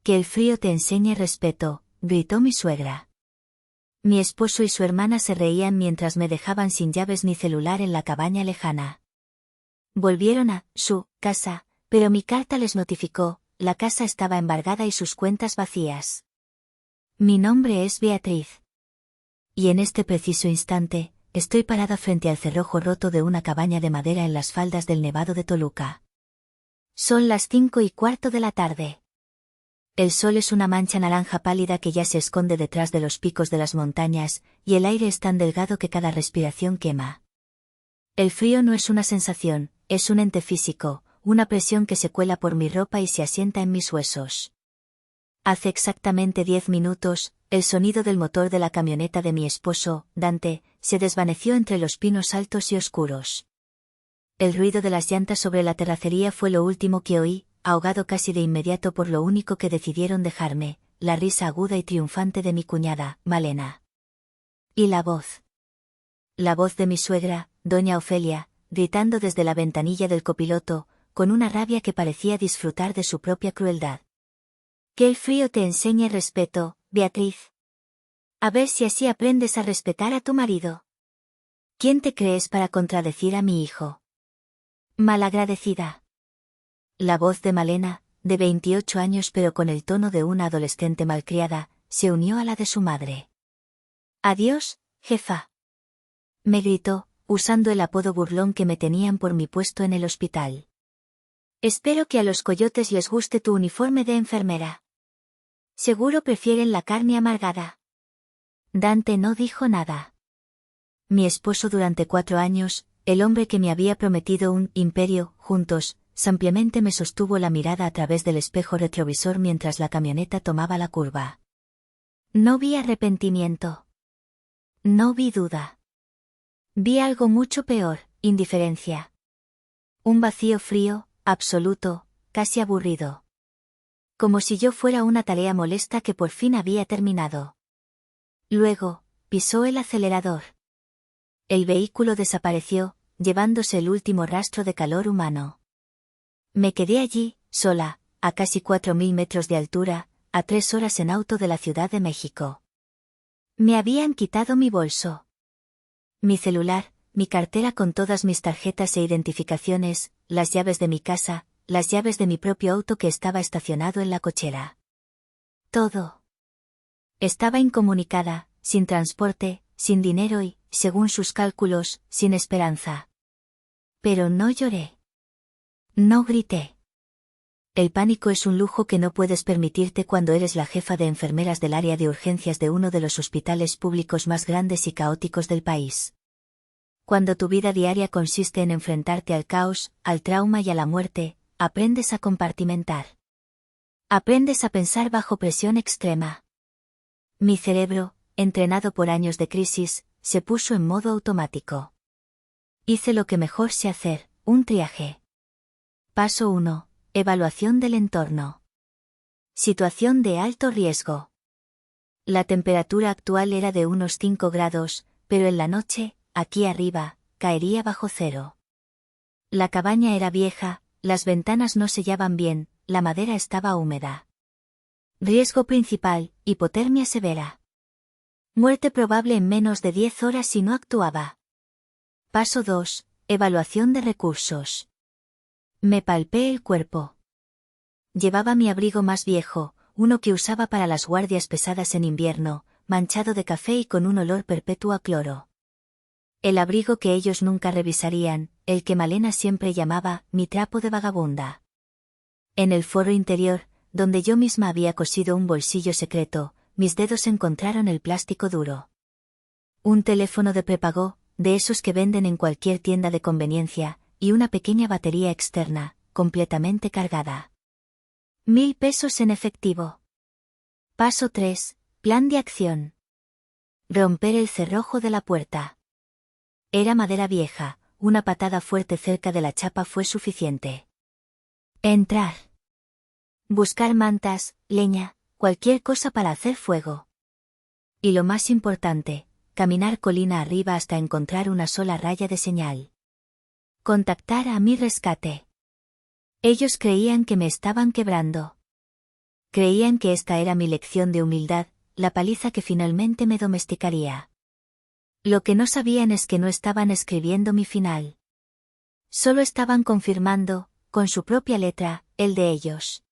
Que el frío te enseñe respeto, gritó mi suegra. Mi esposo y su hermana se reían mientras me dejaban sin llaves ni celular en la cabaña lejana. Volvieron a su casa, pero mi carta les notificó, la casa estaba embargada y sus cuentas vacías. Mi nombre es Beatriz. Y en este preciso instante, estoy parada frente al cerrojo roto de una cabaña de madera en las faldas del Nevado de Toluca. Son las 5:15 de la tarde. El sol es una mancha naranja pálida que ya se esconde detrás de los picos de las montañas, y el aire es tan delgado que cada respiración quema. El frío no es una sensación, es un ente físico, una presión que se cuela por mi ropa y se asienta en mis huesos. Hace exactamente 10 minutos, el sonido del motor de la camioneta de mi esposo, Dante, se desvaneció entre los pinos altos y oscuros. El ruido de las llantas sobre la terracería fue lo último que oí, ahogado casi de inmediato por lo único que decidieron dejarme, la risa aguda y triunfante de mi cuñada, Malena. Y la voz. La voz de mi suegra, doña Ofelia, gritando desde la ventanilla del copiloto, con una rabia que parecía disfrutar de su propia crueldad. Que el frío te enseñe respeto, Beatriz. A ver si así aprendes a respetar a tu marido. ¿Quién te crees para contradecir a mi hijo? Malagradecida. La voz de Malena, de 28 años pero con el tono de una adolescente malcriada, se unió a la de su madre. Adiós, jefa. Me gritó, usando el apodo burlón que me tenían por mi puesto en el hospital. Espero que a los coyotes les guste tu uniforme de enfermera. Seguro prefieren la carne amargada. Dante no dijo nada. Mi esposo durante 4 años, el hombre que me había prometido un imperio, juntos, sabiamente me sostuvo la mirada a través del espejo retrovisor mientras la camioneta tomaba la curva. No vi arrepentimiento. No vi duda. Vi algo mucho peor, indiferencia. Un vacío frío, absoluto, casi aburrido. Como si yo fuera una tarea molesta que por fin había terminado. Luego, pisó el acelerador. El vehículo desapareció, llevándose el último rastro de calor humano. Me quedé allí, sola, a casi 4.000 metros de altura, a 3 horas en auto de la Ciudad de México. Me habían quitado mi bolso. Mi celular, mi cartera con todas mis tarjetas e identificaciones, las llaves de mi casa, las llaves de mi propio auto que estaba estacionado en la cochera. Todo. Estaba incomunicada, sin transporte, sin dinero y, según sus cálculos, sin esperanza. Pero no lloré. No grité. El pánico es un lujo que no puedes permitirte cuando eres la jefa de enfermeras del área de urgencias de uno de los hospitales públicos más grandes y caóticos del país. Cuando tu vida diaria consiste en enfrentarte al caos, al trauma y a la muerte, aprendes a compartimentar. Aprendes a pensar bajo presión extrema. Mi cerebro, entrenado por años de crisis, se puso en modo automático. Hice lo que mejor sé hacer, un triaje. Paso 1. Evaluación del entorno. Situación de alto riesgo. La temperatura actual era de unos 5 grados, pero en la noche, aquí arriba, caería bajo cero. La cabaña era vieja, las ventanas no sellaban bien, la madera estaba húmeda. Riesgo principal, hipotermia severa. Muerte probable en menos de 10 horas si no actuaba. Paso 2. Evaluación de recursos. Me palpé el cuerpo. Llevaba mi abrigo más viejo, uno que usaba para las guardias pesadas en invierno, manchado de café y con un olor perpetuo a cloro. El abrigo que ellos nunca revisarían, el que Malena siempre llamaba mi trapo de vagabunda. En el foro interior, donde yo misma había cosido un bolsillo secreto, mis dedos encontraron el plástico duro. Un teléfono de prepago, de esos que venden en cualquier tienda de conveniencia, y una pequeña batería externa, completamente cargada. 1.000 pesos en efectivo. Paso 3. Plan de acción. Romper el cerrojo de la puerta. Era madera vieja, una patada fuerte cerca de la chapa fue suficiente. Entrar. Buscar mantas, leña, cualquier cosa para hacer fuego. Y lo más importante, caminar colina arriba hasta encontrar una sola raya de señal. Contactar a mi rescate. Ellos creían que me estaban quebrando. Creían que esta era mi lección de humildad, la paliza que finalmente me domesticaría. Lo que no sabían es que no estaban escribiendo mi final. Solo estaban confirmando, con su propia letra, el de ellos.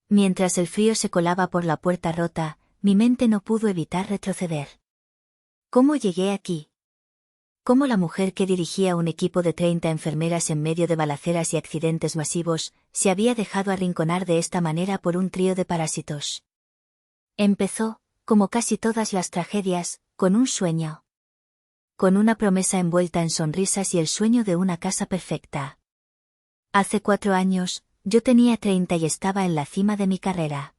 Mientras el frío se colaba por la puerta rota, mi mente no pudo evitar retroceder. ¿Cómo llegué aquí? ¿Cómo la mujer que dirigía un equipo de 30 enfermeras en medio de balaceras y accidentes masivos, se había dejado arrinconar de esta manera por un trío de parásitos? Empezó, como casi todas las tragedias, con un sueño. Con una promesa envuelta en sonrisas y el sueño de una casa perfecta. Hace 4 años, yo tenía 30 y estaba en la cima de mi carrera.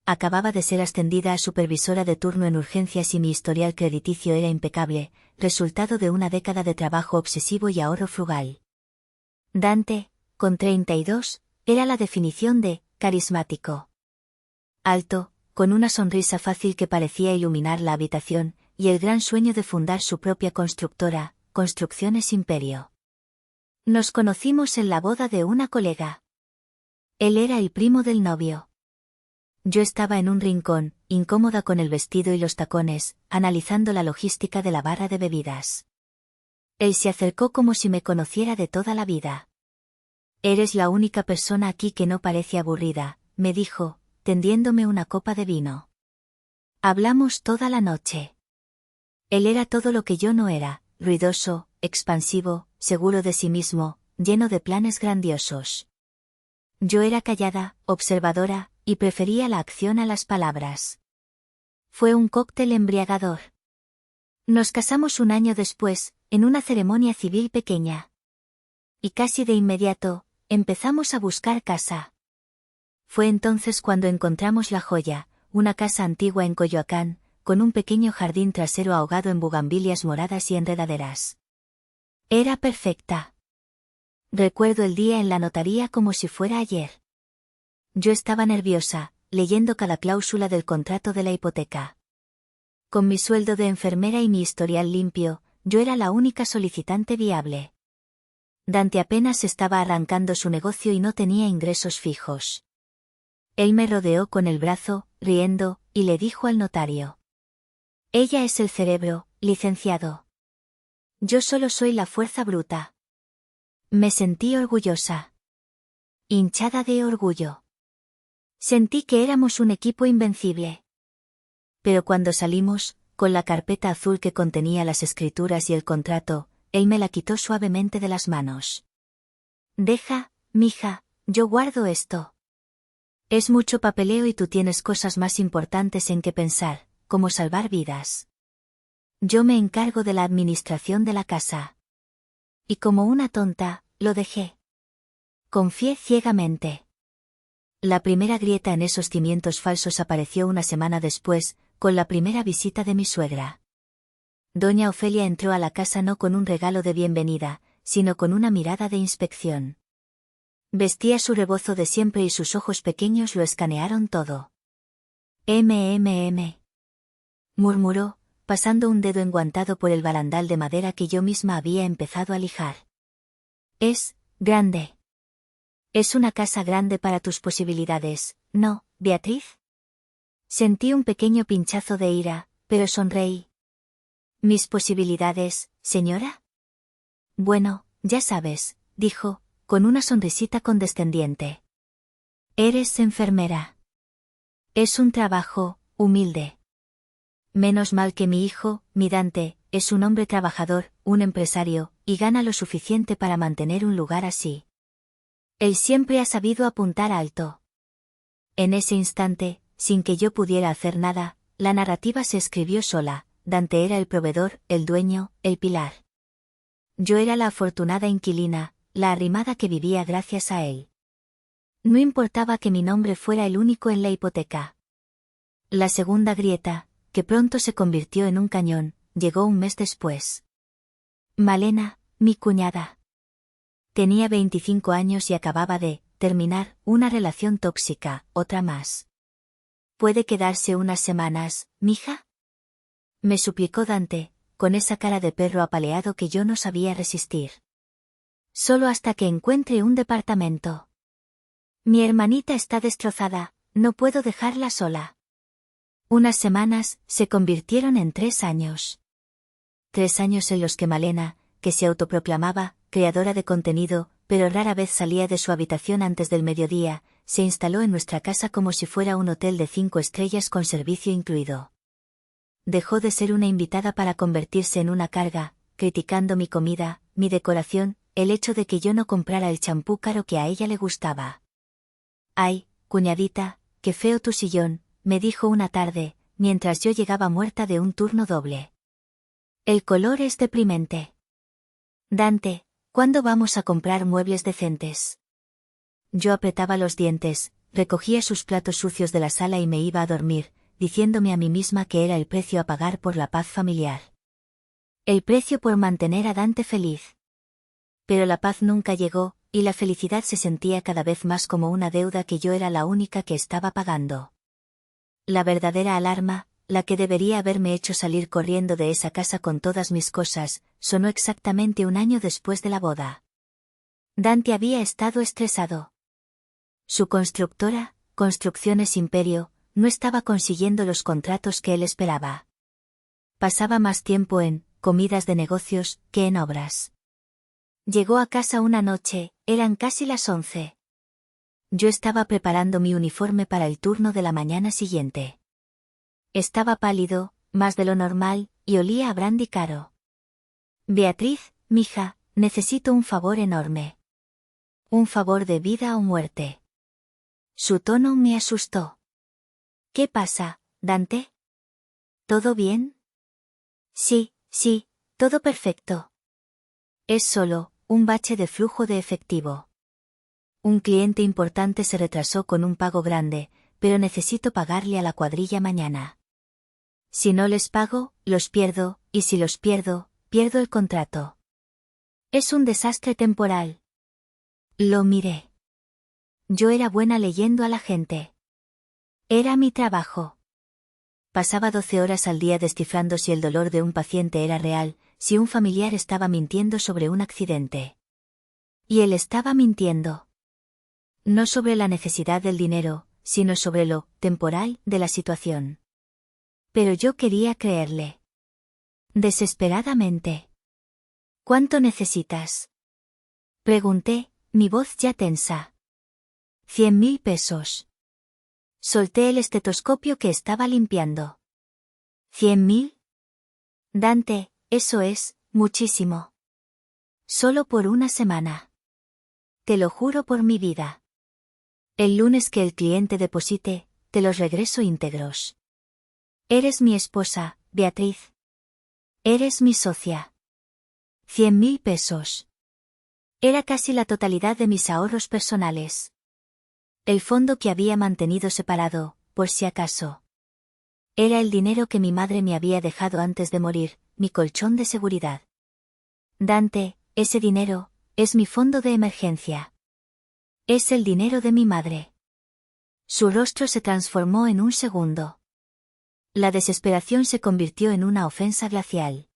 Acababa de ser ascendida a supervisora de turno en urgencias y mi historial crediticio era impecable, resultado de una década de trabajo obsesivo y ahorro frugal. Dante, con 32, era la definición de carismático. Alto, con una sonrisa fácil que parecía iluminar la habitación, y el gran sueño de fundar su propia constructora, Construcciones Imperio. Nos conocimos en la boda de una colega. Él era el primo del novio. Yo estaba en un rincón, incómoda con el vestido y los tacones, analizando la logística de la barra de bebidas. Él se acercó como si me conociera de toda la vida. Eres la única persona aquí que no parece aburrida, me dijo, tendiéndome una copa de vino. Hablamos toda la noche. Él era todo lo que yo no era, ruidoso, expansivo, seguro de sí mismo, lleno de planes grandiosos. Yo era callada, observadora, y prefería la acción a las palabras. Fue un cóctel embriagador. Nos casamos un año después, en una ceremonia civil pequeña. Y casi de inmediato, empezamos a buscar casa. Fue entonces cuando encontramos la joya, una casa antigua en Coyoacán, con un pequeño jardín trasero ahogado en bugambilias moradas y enredaderas. Era perfecta. Recuerdo el día en la notaría como si fuera ayer. Yo estaba nerviosa, leyendo cada cláusula del contrato de la hipoteca. Con mi sueldo de enfermera y mi historial limpio, yo era la única solicitante viable. Dante apenas estaba arrancando su negocio y no tenía ingresos fijos. Él me rodeó con el brazo, riendo, y le dijo al notario: Ella es el cerebro, licenciado. Yo solo soy la fuerza bruta. Me sentí orgullosa. Hinchada de orgullo. Sentí que éramos un equipo invencible. Pero cuando salimos, con la carpeta azul que contenía las escrituras y el contrato, él me la quitó suavemente de las manos. Deja, mija, yo guardo esto. Es mucho papeleo y tú tienes cosas más importantes en que pensar, como salvar vidas. Yo me encargo de la administración de la casa. Y como una tonta, lo dejé. Confié ciegamente. La primera grieta en esos cimientos falsos apareció una semana después, con la primera visita de mi suegra. Doña Ofelia entró a la casa no con un regalo de bienvenida, sino con una mirada de inspección. Vestía su rebozo de siempre y sus ojos pequeños lo escanearon todo. Murmuró, pasando un dedo enguantado por el barandal de madera que yo misma había empezado a lijar. Es grande. Es una casa grande para tus posibilidades, ¿no, Beatriz? Sentí un pequeño pinchazo de ira, pero sonreí. ¿Mis posibilidades, señora? Bueno, ya sabes, dijo, con una sonrisita condescendiente. Eres enfermera. Es un trabajo, humilde. Menos mal que mi hijo, mi Dante, es un hombre trabajador, un empresario, y gana lo suficiente para mantener un lugar así. Él siempre ha sabido apuntar alto. En ese instante, sin que yo pudiera hacer nada, la narrativa se escribió sola. Dante era el proveedor, el dueño, el pilar. Yo era la afortunada inquilina, la arrimada que vivía gracias a él. No importaba que mi nombre fuera el único en la hipoteca. La segunda grieta, que pronto se convirtió en un cañón, llegó un mes después. Malena, mi cuñada. Tenía 25 años y acababa de terminar una relación tóxica, otra más. ¿Puede quedarse unas semanas, mija? Me suplicó Dante, con esa cara de perro apaleado que yo no sabía resistir. Solo hasta que encuentre un departamento. Mi hermanita está destrozada, no puedo dejarla sola. Unas semanas se convirtieron en 3 años. 3 años en los que Malena, que se autoproclamaba creadora de contenido, pero rara vez salía de su habitación antes del mediodía, se instaló en nuestra casa como si fuera un hotel de 5 estrellas con servicio incluido. Dejó de ser una invitada para convertirse en una carga, criticando mi comida, mi decoración, el hecho de que yo no comprara el champú caro que a ella le gustaba. «Ay, cuñadita, qué feo tu sillón», me dijo una tarde, mientras yo llegaba muerta de un turno doble. «El color es deprimente. Dante, ¿cuándo vamos a comprar muebles decentes?» Yo apretaba los dientes, recogía sus platos sucios de la sala y me iba a dormir, diciéndome a mí misma que era el precio a pagar por la paz familiar. El precio por mantener a Dante feliz. Pero la paz nunca llegó, y la felicidad se sentía cada vez más como una deuda que yo era la única que estaba pagando. La verdadera alarma, la que debería haberme hecho salir corriendo de esa casa con todas mis cosas, sonó exactamente 1 año después de la boda. Dante había estado estresado. Su constructora, Construcciones Imperio, no estaba consiguiendo los contratos que él esperaba. Pasaba más tiempo en comidas de negocios que en obras. Llegó a casa una noche, eran casi las 11. Yo estaba preparando mi uniforme para el turno de la mañana siguiente. Estaba pálido, más de lo normal, y olía a brandy caro. «Beatriz, mija, necesito un favor enorme. Un favor de vida o muerte». Su tono me asustó. «¿Qué pasa, Dante? ¿Todo bien?» Sí, todo perfecto. Es solo un bache de flujo de efectivo. Un cliente importante se retrasó con un pago grande, pero necesito pagarle a la cuadrilla mañana. Si no les pago, los pierdo, y si los pierdo, pierdo el contrato. Es un desastre temporal. Lo miré. Yo era buena leyendo a la gente. Era mi trabajo. Pasaba 12 horas al día descifrando si el dolor de un paciente era real, si un familiar estaba mintiendo sobre un accidente. Y él estaba mintiendo. No sobre la necesidad del dinero, sino sobre lo temporal de la situación. Pero yo quería creerle. Desesperadamente. «¿Cuánto necesitas?», pregunté, mi voz ya tensa. 100.000 pesos. Solté el estetoscopio que estaba limpiando. ¿100.000? Dante, eso es muchísimo. Solo por una semana. Te lo juro por mi vida. El lunes que el cliente deposite, te los regreso íntegros. Eres mi esposa, Beatriz. Eres mi socia. 100.000 pesos. Era casi la totalidad de mis ahorros personales. El fondo que había mantenido separado, por si acaso. Era el dinero que mi madre me había dejado antes de morir, mi colchón de seguridad. Dante, ese dinero, es mi fondo de emergencia. Es el dinero de mi madre. Su rostro se transformó en un segundo. La desesperación se convirtió en una ofensa glacial.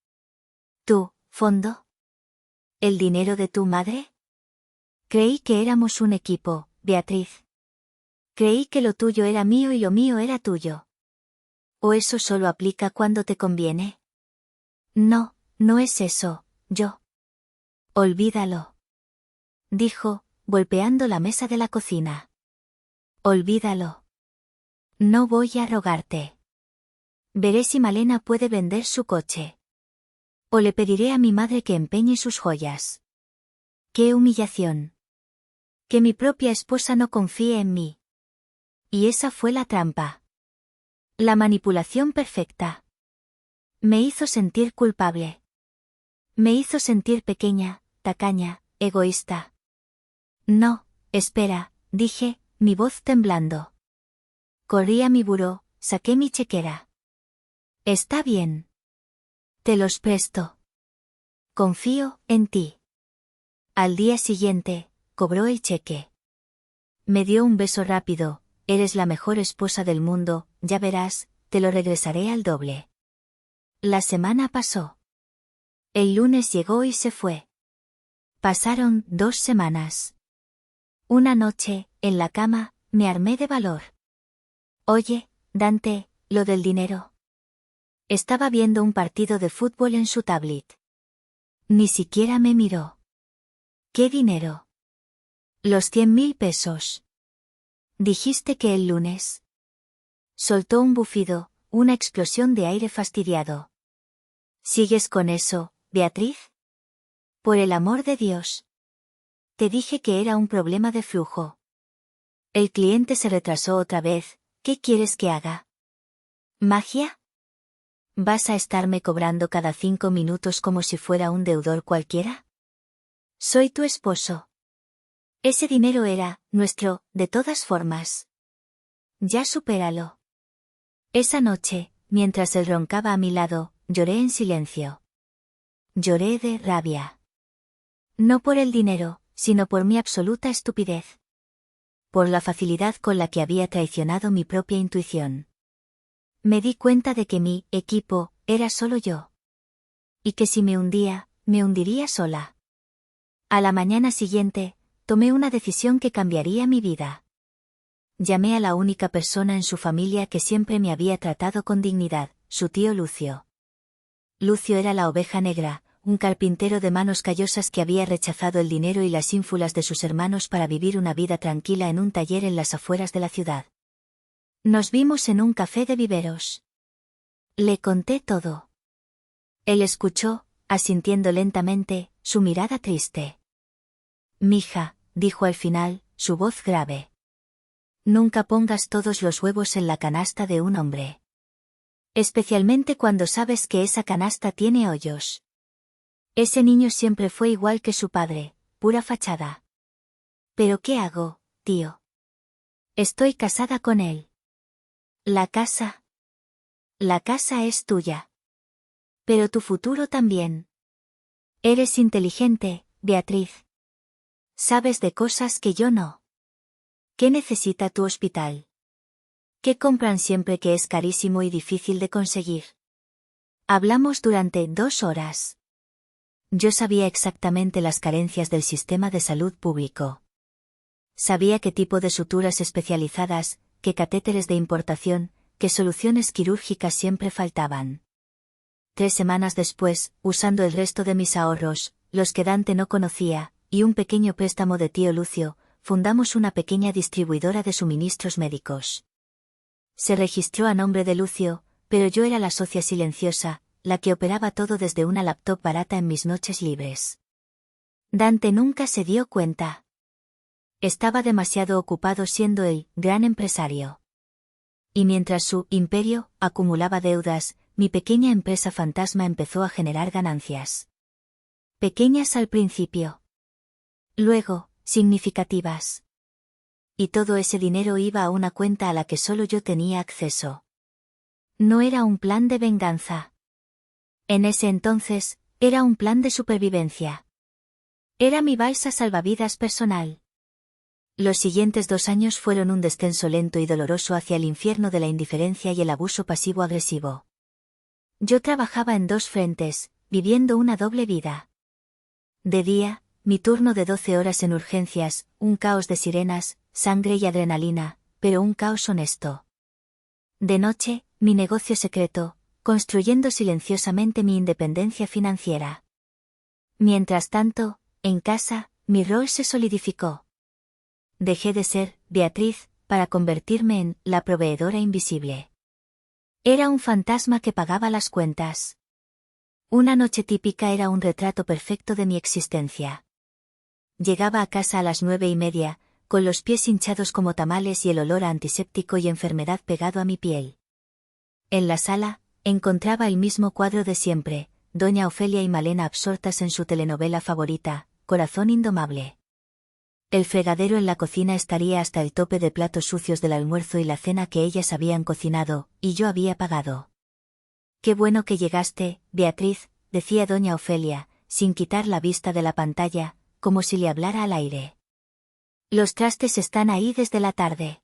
¿Tu fondo? ¿El dinero de tu madre? Creí que éramos un equipo, Beatriz. Creí que lo tuyo era mío y lo mío era tuyo. ¿O eso solo aplica cuando te conviene? No, no es eso, yo. Olvídalo. Dijo, golpeando la mesa de la cocina. Olvídalo. No voy a rogarte. Veré si Malena puede vender su coche. O le pediré a mi madre que empeñe sus joyas. ¡Qué humillación! Que mi propia esposa no confíe en mí. Y esa fue la trampa. La manipulación perfecta. Me hizo sentir culpable. Me hizo sentir pequeña, tacaña, egoísta. No, espera, dije, mi voz temblando. Corrí a mi buró, saqué mi chequera. Está bien. Te los presto. Confío en ti. Al día siguiente, cobró el cheque. Me dio un beso rápido. Eres la mejor esposa del mundo, ya verás, te lo regresaré al doble. La semana pasó. El lunes llegó y se fue. Pasaron 2 semanas. Una noche, en la cama, me armé de valor. Oye, Dante, lo del dinero. Estaba viendo un partido de fútbol en su tablet. Ni siquiera me miró. ¿Qué dinero? Los 100.000 pesos. Dijiste que el lunes. Soltó un bufido, una explosión de aire fastidiado. ¿Sigues con eso, Beatriz? Por el amor de Dios. Te dije que era un problema de flujo. El cliente se retrasó otra vez. ¿Qué quieres que haga? ¿Magia? ¿Vas a estarme cobrando cada 5 minutos como si fuera un deudor cualquiera? Soy tu esposo. Ese dinero era nuestro, de todas formas. Ya supéralo. Esa noche, mientras él roncaba a mi lado, lloré en silencio. Lloré de rabia. No por el dinero, sino por mi absoluta estupidez. Por la facilidad con la que había traicionado mi propia intuición. Me di cuenta de que mi equipo era solo yo. Y que si me hundía, me hundiría sola. A la mañana siguiente, tomé una decisión que cambiaría mi vida. Llamé a la única persona en su familia que siempre me había tratado con dignidad, su tío Lucio. Lucio era la oveja negra, un carpintero de manos callosas que había rechazado el dinero y las ínfulas de sus hermanos para vivir una vida tranquila en un taller en las afueras de la ciudad. Nos vimos en un café de Viveros. Le conté todo. Él escuchó, asintiendo lentamente, su mirada triste. Mija, dijo al final, su voz grave. Nunca pongas todos los huevos en la canasta de un hombre. Especialmente cuando sabes que esa canasta tiene hoyos. Ese niño siempre fue igual que su padre, pura fachada. ¿Pero qué hago, tío? Estoy casada con él. La casa. La casa es tuya. Pero tu futuro también. Eres inteligente, Beatriz. Sabes de cosas que yo no. ¿Qué necesita tu hospital? ¿Qué compran siempre que es carísimo y difícil de conseguir? Hablamos durante 2 horas. Yo sabía exactamente las carencias del sistema de salud público. Sabía qué tipo de suturas especializadas, qué catéteres de importación, qué soluciones quirúrgicas siempre faltaban. 3 semanas después, usando el resto de mis ahorros, los que Dante no conocía, y un pequeño préstamo de tío Lucio, fundamos una pequeña distribuidora de suministros médicos. Se registró a nombre de Lucio, pero yo era la socia silenciosa, la que operaba todo desde una laptop barata en mis noches libres. Dante nunca se dio cuenta. Estaba demasiado ocupado siendo el gran empresario. Y mientras su imperio acumulaba deudas, mi pequeña empresa fantasma empezó a generar ganancias. Pequeñas al principio. Luego, significativas. Y todo ese dinero iba a una cuenta a la que solo yo tenía acceso. No era un plan de venganza. En ese entonces, era un plan de supervivencia. Era mi balsa salvavidas personal. Los siguientes 2 años fueron un descenso lento y doloroso hacia el infierno de la indiferencia y el abuso pasivo-agresivo. Yo trabajaba en 2 frentes, viviendo una doble vida. De día, mi turno de 12 horas en urgencias, un caos de sirenas, sangre y adrenalina, pero un caos honesto. De noche, mi negocio secreto, construyendo silenciosamente mi independencia financiera. Mientras tanto, en casa, mi rol se solidificó. Dejé de ser Beatriz, para convertirme en la proveedora invisible. Era un fantasma que pagaba las cuentas. Una noche típica era un retrato perfecto de mi existencia. Llegaba a casa a las 9:30, con los pies hinchados como tamales y el olor a antiséptico y enfermedad pegado a mi piel. En la sala, encontraba el mismo cuadro de siempre, doña Ofelia y Malena absortas en su telenovela favorita, Corazón Indomable. El fregadero en la cocina estaría hasta el tope de platos sucios del almuerzo y la cena que ellas habían cocinado, y yo había pagado. «Qué bueno que llegaste, Beatriz», decía doña Ofelia, sin quitar la vista de la pantalla, como si le hablara al aire. «Los trastes están ahí desde la tarde.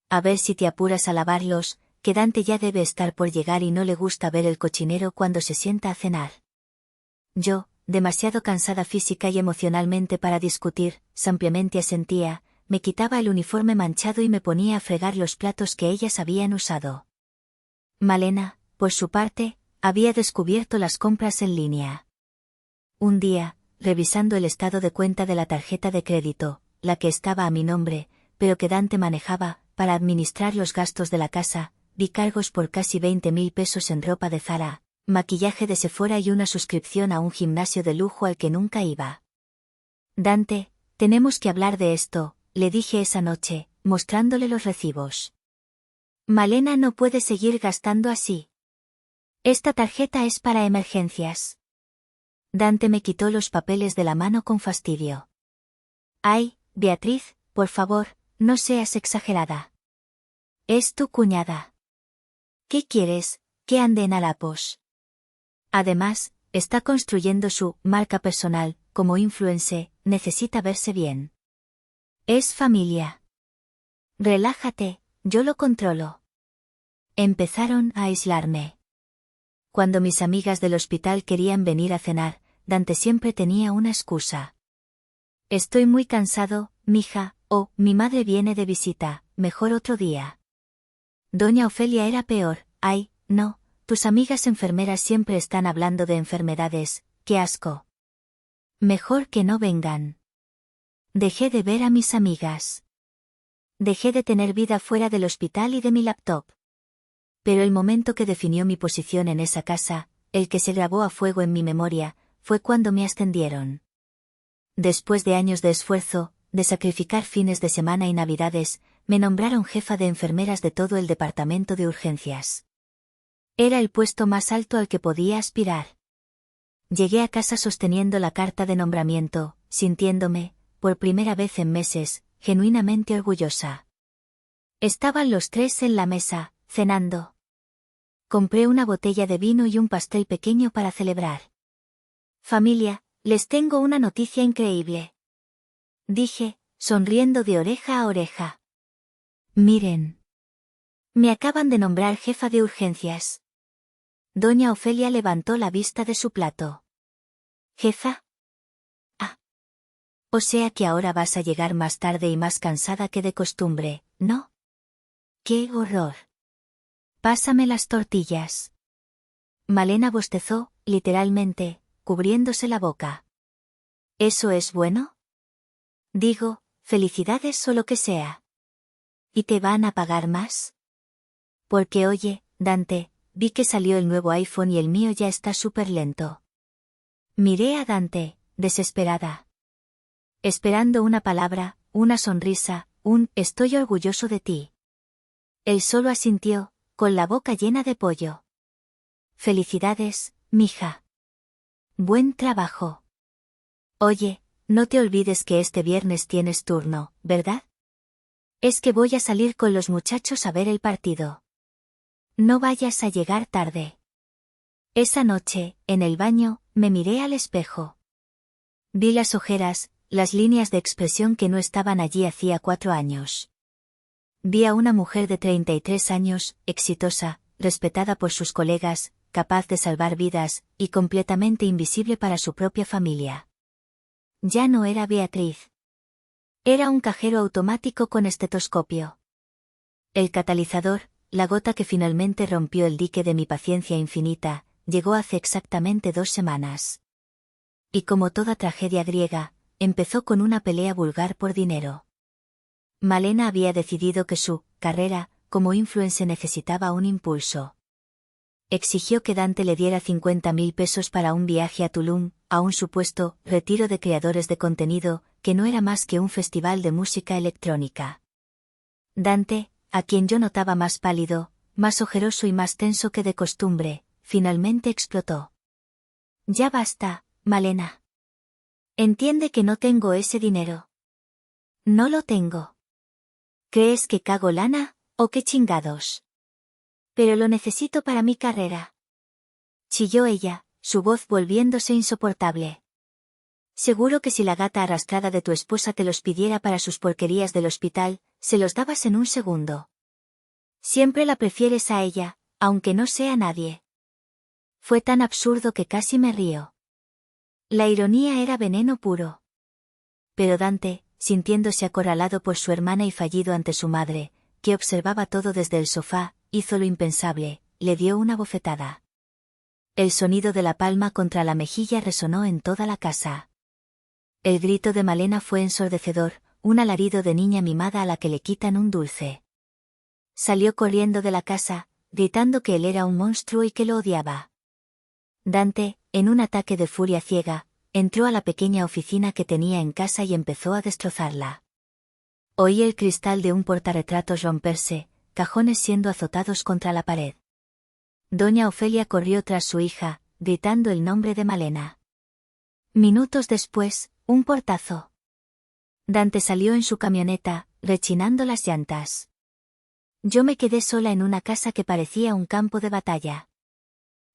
A ver si te apuras a lavarlos, que Dante ya debe estar por llegar y no le gusta ver el cochinero cuando se sienta a cenar». Yo, demasiado cansada física y emocionalmente para discutir, simplemente asentía, me quitaba el uniforme manchado y me ponía a fregar los platos que ellas habían usado. Malena, por su parte, había descubierto las compras en línea. Un día, revisando el estado de cuenta de la tarjeta de crédito, la que estaba a mi nombre, pero que Dante manejaba, para administrar los gastos de la casa, vi cargos por casi 20.000 pesos en ropa de Zara, maquillaje de Sephora y una suscripción a un gimnasio de lujo al que nunca iba. Dante, tenemos que hablar de esto, le dije esa noche, mostrándole los recibos. Malena no puede seguir gastando así. Esta tarjeta es para emergencias. Dante me quitó los papeles de la mano con fastidio. Ay, Beatriz, por favor, no seas exagerada. Es tu cuñada. ¿Qué quieres, que ande en harapos? Además, está construyendo su marca personal, como influencer, necesita verse bien. Es familia. Relájate, yo lo controlo. Empezaron a aislarme. Cuando mis amigas del hospital querían venir a cenar, Dante siempre tenía una excusa. Estoy muy cansado, mija, o mi madre viene de visita, mejor otro día. Doña Ofelia era peor, ay, no, tus amigas enfermeras siempre están hablando de enfermedades, qué asco. Mejor que no vengan. Dejé de ver a mis amigas. Dejé de tener vida fuera del hospital y de mi laptop. Pero el momento que definió mi posición en esa casa, el que se grabó a fuego en mi memoria, fue cuando me ascendieron. Después de años de esfuerzo, de sacrificar fines de semana y navidades, me nombraron jefa de enfermeras de todo el departamento de urgencias. Era el puesto más alto al que podía aspirar. Llegué a casa sosteniendo la carta de nombramiento, sintiéndome, por primera vez en meses, genuinamente orgullosa. Estaban los tres en la mesa, cenando. Compré una botella de vino y un pastel pequeño para celebrar. Familia, les tengo una noticia increíble. Dije, sonriendo de oreja a oreja. Miren. Me acaban de nombrar jefa de urgencias. Doña Ofelia levantó la vista de su plato. ¿Jefa? Ah. O sea que ahora vas a llegar más tarde y más cansada que de costumbre, ¿no? ¡Qué horror! Pásame las tortillas. Malena bostezó, literalmente, cubriéndose la boca. ¿Eso es bueno? Digo, felicidades o lo que sea. ¿Y te van a pagar más? Porque oye, Dante, vi que salió el nuevo iPhone y el mío ya está súper lento. Miré a Dante, desesperada. Esperando una palabra, una sonrisa, un estoy orgulloso de ti. Él solo asintió, con la boca llena de pollo. Felicidades, mija. Buen trabajo. Oye, no te olvides que este viernes tienes turno, ¿verdad? Es que voy a salir con los muchachos a ver el partido. No vayas a llegar tarde. Esa noche, en el baño, me miré al espejo. Vi las ojeras, las líneas de expresión que no estaban allí hacía 4 años. Vi a una mujer de 33 años, exitosa, respetada por sus colegas, capaz de salvar vidas, y completamente invisible para su propia familia. Ya no era Beatriz. Era un cajero automático con estetoscopio. El catalizador, la gota que finalmente rompió el dique de mi paciencia infinita, llegó hace exactamente 2 semanas. Y como toda tragedia griega, empezó con una pelea vulgar por dinero. Malena había decidido que su carrera, como influencer necesitaba un impulso. Exigió que Dante le diera 50.000 pesos para un viaje a Tulum, a un supuesto retiro de creadores de contenido, que no era más que un festival de música electrónica. Dante, a quien yo notaba más pálido, más ojeroso y más tenso que de costumbre, finalmente explotó. Ya basta, Malena. Entiende que no tengo ese dinero. No lo tengo. ¿Crees que cago lana, o qué chingados? Pero lo necesito para mi carrera. Chilló ella, su voz volviéndose insoportable. Seguro que si la gata arrastrada de tu esposa te los pidiera para sus porquerías del hospital, se los dabas en un segundo. Siempre la prefieres a ella, aunque no sea nadie. Fue tan absurdo que casi me río. La ironía era veneno puro. Pero Dante, sintiéndose acorralado por su hermana y fallido ante su madre, que observaba todo desde el sofá, hizo lo impensable, le dio una bofetada. El sonido de la palma contra la mejilla resonó en toda la casa. El grito de Malena fue ensordecedor, un alarido de niña mimada a la que le quitan un dulce. Salió corriendo de la casa, gritando que él era un monstruo y que lo odiaba. Dante, en un ataque de furia ciega, entró a la pequeña oficina que tenía en casa y empezó a destrozarla. Oí el cristal de un portarretratos romperse, cajones siendo azotados contra la pared. Doña Ofelia corrió tras su hija, gritando el nombre de Malena. Minutos después, un portazo. Dante salió en su camioneta, rechinando las llantas. Yo me quedé sola en una casa que parecía un campo de batalla.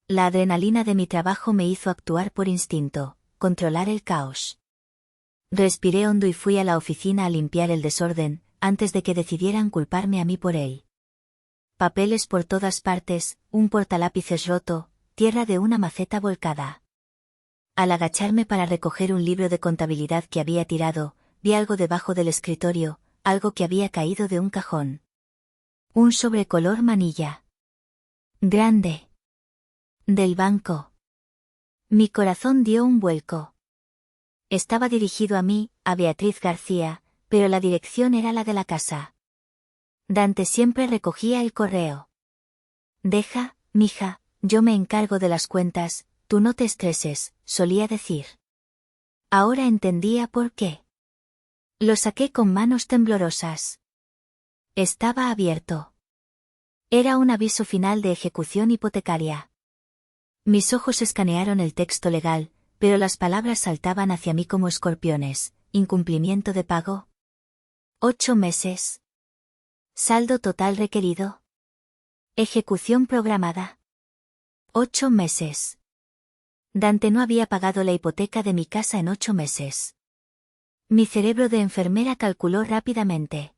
La adrenalina de mi trabajo me hizo actuar por instinto, controlar el caos. Respiré hondo y fui a la oficina a limpiar el desorden, antes de que decidieran culparme a mí por él. Papeles por todas partes, un portalápices roto, tierra de una maceta volcada. Al agacharme para recoger un libro de contabilidad que había tirado, vi algo debajo del escritorio, algo que había caído de un cajón. Un sobre color manilla. Grande. Del banco. Mi corazón dio un vuelco. Estaba dirigido a mí, a Beatriz García, pero la dirección era la de la casa. Dante siempre recogía el correo. Deja, mija, yo me encargo de las cuentas, tú no te estreses, solía decir. Ahora entendía por qué. Lo saqué con manos temblorosas. Estaba abierto. Era un aviso final de ejecución hipotecaria. Mis ojos escanearon el texto legal, pero las palabras saltaban hacia mí como escorpiones. Incumplimiento de pago. 8 meses. Saldo total requerido. Ejecución programada. 8 meses. Dante no había pagado la hipoteca de mi casa en 8 meses. Mi cerebro de enfermera calculó rápidamente.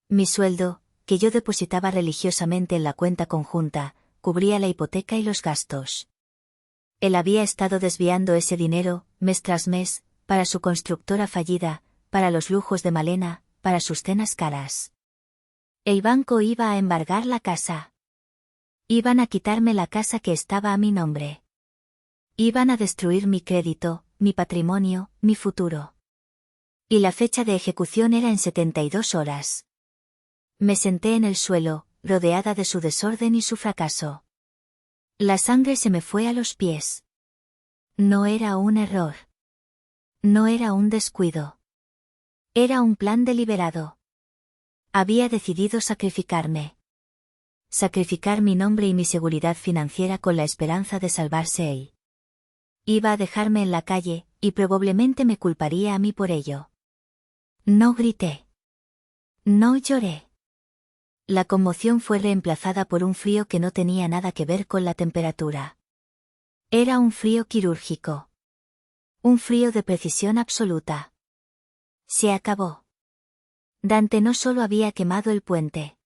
Mi sueldo, que yo depositaba religiosamente en la cuenta conjunta, cubría la hipoteca y los gastos. Él había estado desviando ese dinero, mes tras mes, para su constructora fallida, para los lujos de Malena, para sus cenas caras. El banco iba a embargar la casa. Iban a quitarme la casa que estaba a mi nombre. Iban a destruir mi crédito, mi patrimonio, mi futuro. Y la fecha de ejecución era en 72 horas. Me senté en el suelo, rodeada de su desorden y su fracaso. La sangre se me fue a los pies. No era un error. No era un descuido. Era un plan deliberado. Había decidido sacrificarme. Sacrificar mi nombre y mi seguridad financiera con la esperanza de salvarse él. Iba a dejarme en la calle, y probablemente me culparía a mí por ello. No grité. No lloré. La conmoción fue reemplazada por un frío que no tenía nada que ver con la temperatura. Era un frío quirúrgico. Un frío de precisión absoluta. Se acabó. Dante no solo había quemado el puente.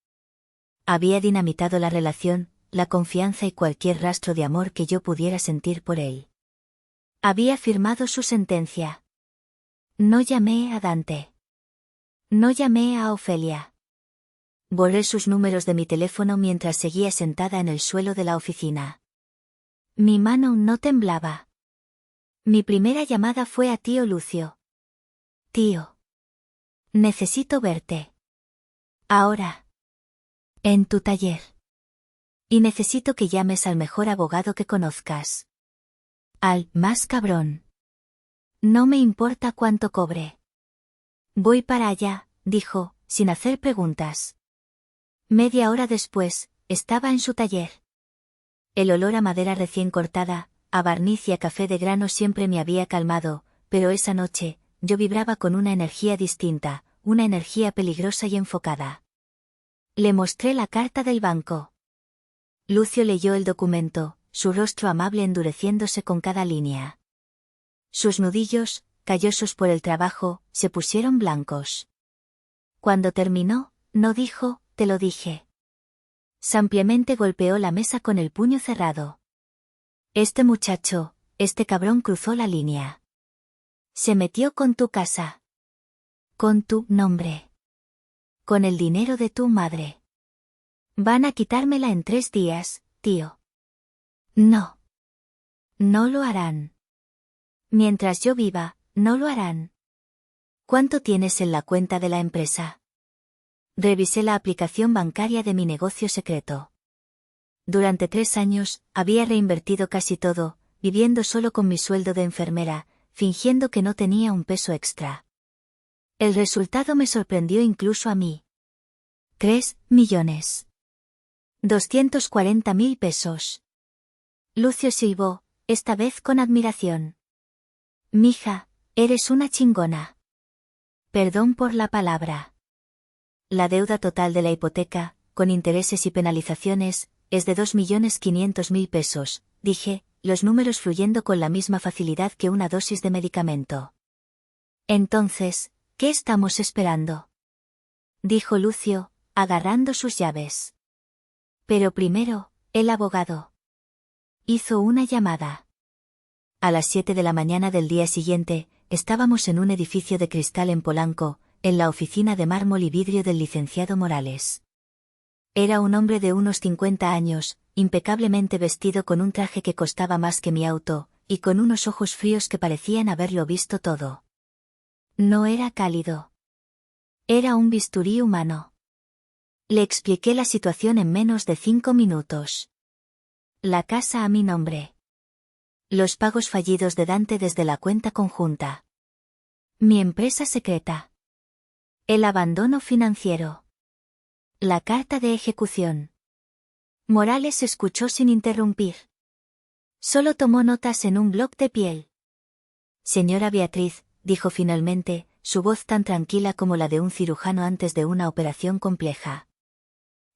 Había dinamitado la relación, la confianza y cualquier rastro de amor que yo pudiera sentir por él. Había firmado su sentencia. No llamé a Dante. No llamé a Ofelia. Borré sus números de mi teléfono mientras seguía sentada en el suelo de la oficina. Mi mano no temblaba. Mi primera llamada fue a tío Lucio. Tío. Necesito verte. Ahora. En tu taller. Y necesito que llames al mejor abogado que conozcas. Al más cabrón. No me importa cuánto cobre. Voy para allá, dijo, sin hacer preguntas. Media hora después, estaba en su taller. El olor a madera recién cortada, a barniz y a café de grano siempre me había calmado, pero esa noche, yo vibraba con una energía distinta, una energía peligrosa y enfocada. Le mostré la carta del banco. Lucio leyó el documento, su rostro amable endureciéndose con cada línea. Sus nudillos, callosos por el trabajo, se pusieron blancos. Cuando terminó, no dijo, te lo dije. Simplemente golpeó la mesa con el puño cerrado. Este muchacho, este cabrón cruzó la línea. Se metió con tu casa. Con tu nombre. Con el dinero de tu madre. Van a quitármela en 3 días, tío. No. No lo harán. Mientras yo viva, no lo harán. ¿Cuánto tienes en la cuenta de la empresa? Revisé la aplicación bancaria de mi negocio secreto. Durante 3 años, había reinvertido casi todo, viviendo solo con mi sueldo de enfermera, fingiendo que no tenía un peso extra. El resultado me sorprendió incluso a mí. 3.240.000 pesos. Lucio silbó, esta vez con admiración. Mija, eres una chingona. Perdón por la palabra. La deuda total de la hipoteca, con intereses y penalizaciones, es de 2.500.000 pesos, dije, los números fluyendo con la misma facilidad que una dosis de medicamento. Entonces, ¿qué estamos esperando? Dijo Lucio, agarrando sus llaves. Pero primero, el abogado. Hizo una llamada. A las 7 de la mañana del día siguiente, estábamos en un edificio de cristal en Polanco, en la oficina de mármol y vidrio del licenciado Morales. Era un hombre de unos 50 años, impecablemente vestido con un traje que costaba más que mi auto, y con unos ojos fríos que parecían haberlo visto todo. No era cálido. Era un bisturí humano. Le expliqué la situación en menos de 5 minutos. La casa a mi nombre. Los pagos fallidos de Dante desde la cuenta conjunta. Mi empresa secreta. El abandono financiero. La carta de ejecución. Morales escuchó sin interrumpir. Solo tomó notas en un bloc de piel. Señora Beatriz, dijo finalmente, su voz tan tranquila como la de un cirujano antes de una operación compleja.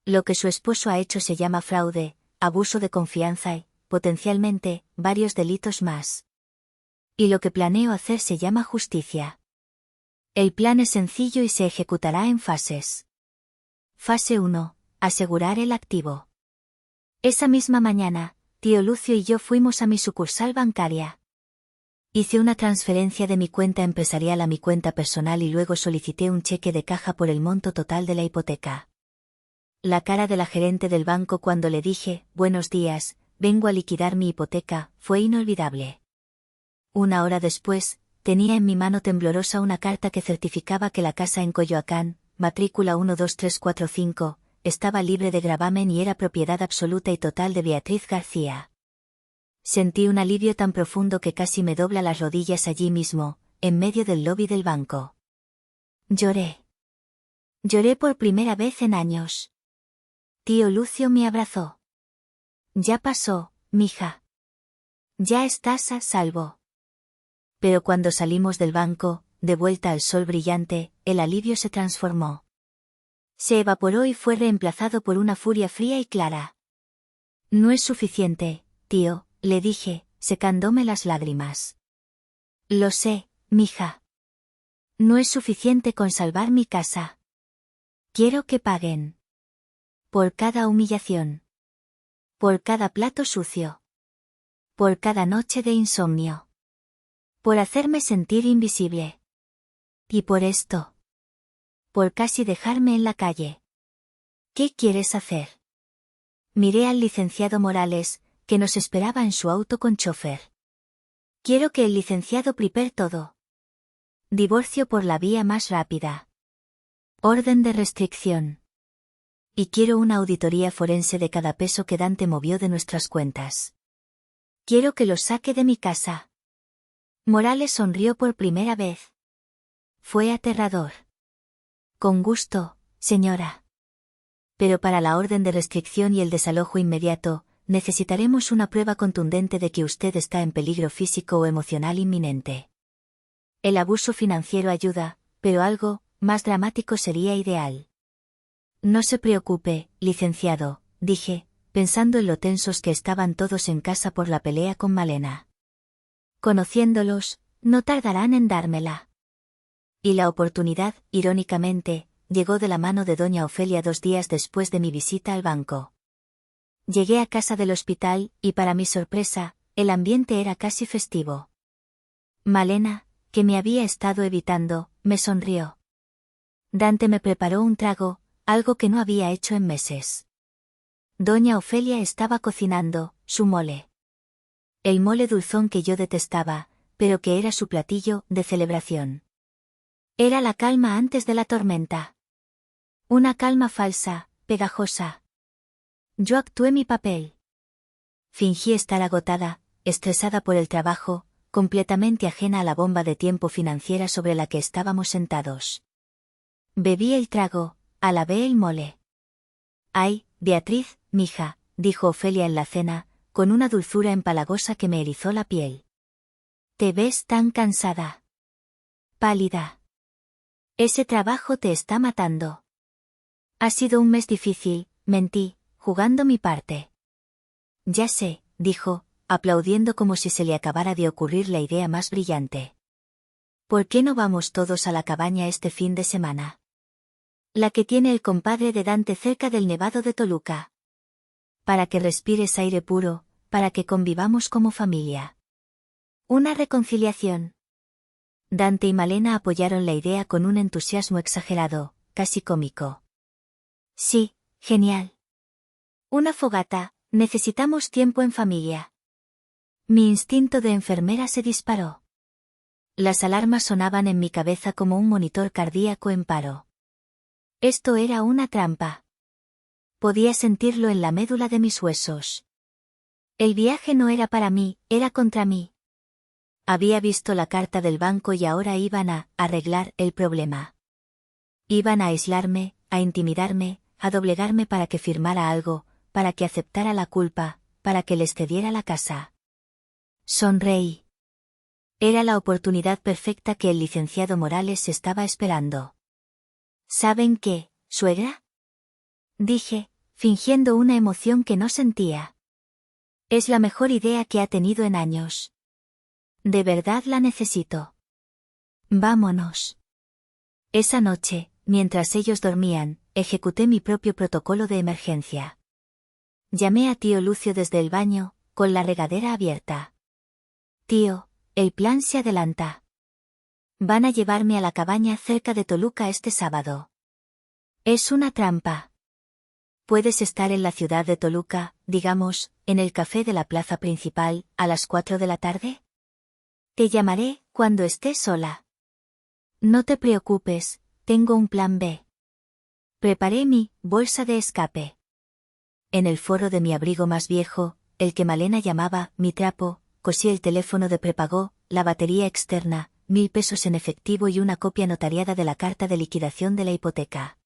Lo que su esposo ha hecho se llama fraude, abuso de confianza y, potencialmente, varios delitos más. Y lo que planeo hacer se llama justicia. El plan es sencillo y se ejecutará en fases. Fase 1. Asegurar el activo. Esa misma mañana, tío Lucio y yo fuimos a mi sucursal bancaria. Hice una transferencia de mi cuenta empresarial a mi cuenta personal y luego solicité un cheque de caja por el monto total de la hipoteca. La cara de la gerente del banco cuando le dije, buenos días, vengo a liquidar mi hipoteca, fue inolvidable. Una hora después, tenía en mi mano temblorosa una carta que certificaba que la casa en Coyoacán, matrícula 12345, estaba libre de gravamen y era propiedad absoluta y total de Beatriz García. Sentí un alivio tan profundo que casi me dobla las rodillas allí mismo, en medio del lobby del banco. Lloré. Lloré por primera vez en años. Tío Lucio me abrazó. Ya pasó, mija. Ya estás a salvo. Pero cuando salimos del banco, de vuelta al sol brillante, el alivio se transformó. Se evaporó y fue reemplazado por una furia fría y clara. No es suficiente, tío, le dije, secándome las lágrimas. Lo sé, mija. No es suficiente con salvar mi casa. Quiero que paguen. Por cada humillación. Por cada plato sucio. Por cada noche de insomnio. Por hacerme sentir invisible. Y por esto. Por casi dejarme en la calle. ¿Qué quieres hacer? Miré al licenciado Morales, que nos esperaba en su auto con chofer. Quiero que el licenciado prepare todo. Divorcio por la vía más rápida. Orden de restricción. Y quiero una auditoría forense de cada peso que Dante movió de nuestras cuentas. Quiero que lo saque de mi casa. Morales sonrió por primera vez. Fue aterrador. Con gusto, señora. Pero para la orden de restricción y el desalojo inmediato, necesitaremos una prueba contundente de que usted está en peligro físico o emocional inminente. El abuso financiero ayuda, pero algo más dramático sería ideal. No se preocupe, licenciado, dije, pensando en lo tensos que estaban todos en casa por la pelea con Malena. Conociéndolos, no tardarán en dármela. Y la oportunidad, irónicamente, llegó de la mano de doña Ofelia 2 días después de mi visita al banco. Llegué a casa del hospital, y para mi sorpresa, el ambiente era casi festivo. Malena, que me había estado evitando, me sonrió. Dante me preparó un trago, algo que no había hecho en meses. Doña Ofelia estaba cocinando su mole. El mole dulzón que yo detestaba, pero que era su platillo de celebración. Era la calma antes de la tormenta. Una calma falsa, pegajosa. Yo actué mi papel. Fingí estar agotada, estresada por el trabajo, completamente ajena a la bomba de tiempo financiera sobre la que estábamos sentados. Bebí el trago, alabé el mole. Ay, Beatriz, mija, dijo Ofelia en la cena, con una dulzura empalagosa que me erizó la piel. Te ves tan cansada. Pálida. Ese trabajo te está matando. Ha sido un mes difícil, mentí, jugando mi parte. Ya sé, dijo, aplaudiendo como si se le acabara de ocurrir la idea más brillante. ¿Por qué no vamos todos a la cabaña este fin de semana? La que tiene el compadre de Dante cerca del Nevado de Toluca. Para que respires aire puro, para que convivamos como familia. Una reconciliación. Dante y Malena apoyaron la idea con un entusiasmo exagerado, casi cómico. Sí, genial. Una fogata, necesitamos tiempo en familia. Mi instinto de enfermera se disparó. Las alarmas sonaban en mi cabeza como un monitor cardíaco en paro. Esto era una trampa. Podía sentirlo en la médula de mis huesos. El viaje no era para mí, era contra mí. Había visto la carta del banco y ahora iban a arreglar el problema. Iban a aislarme, a intimidarme, a doblegarme para que firmara algo, para que aceptara la culpa, para que les cediera la casa. Sonreí. Era la oportunidad perfecta que el licenciado Morales estaba esperando. ¿Saben qué, suegra? Dije, fingiendo una emoción que no sentía. Es la mejor idea que ha tenido en años. De verdad la necesito. Vámonos. Esa noche, mientras ellos dormían, ejecuté mi propio protocolo de emergencia. Llamé a tío Lucio desde el baño, con la regadera abierta. Tío, el plan se adelanta. Van a llevarme a la cabaña cerca de Toluca este sábado. Es una trampa. Puedes estar en la ciudad de Toluca, digamos, en el café de la plaza principal, a las 4 de la tarde. Te llamaré cuando estés sola. No te preocupes, tengo un plan B. Preparé mi bolsa de escape. En el forro de mi abrigo más viejo, el que Malena llamaba mi trapo, cosí el teléfono de prepago, la batería externa, 1.000 pesos en efectivo y una copia notariada de la carta de liquidación de la hipoteca.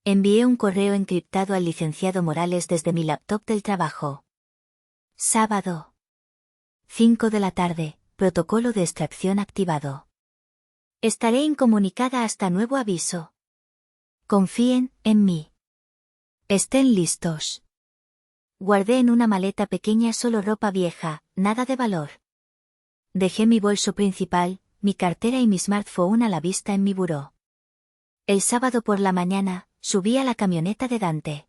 Envié un correo encriptado al licenciado Morales desde mi laptop del trabajo. Sábado. 5 de la tarde, protocolo de extracción activado. Estaré incomunicada hasta nuevo aviso. Confíen en mí. Estén listos. Guardé en una maleta pequeña solo ropa vieja, nada de valor. Dejé mi bolso principal, mi cartera y mi smartphone a la vista en mi buró. El sábado por la mañana, subí a la camioneta de Dante.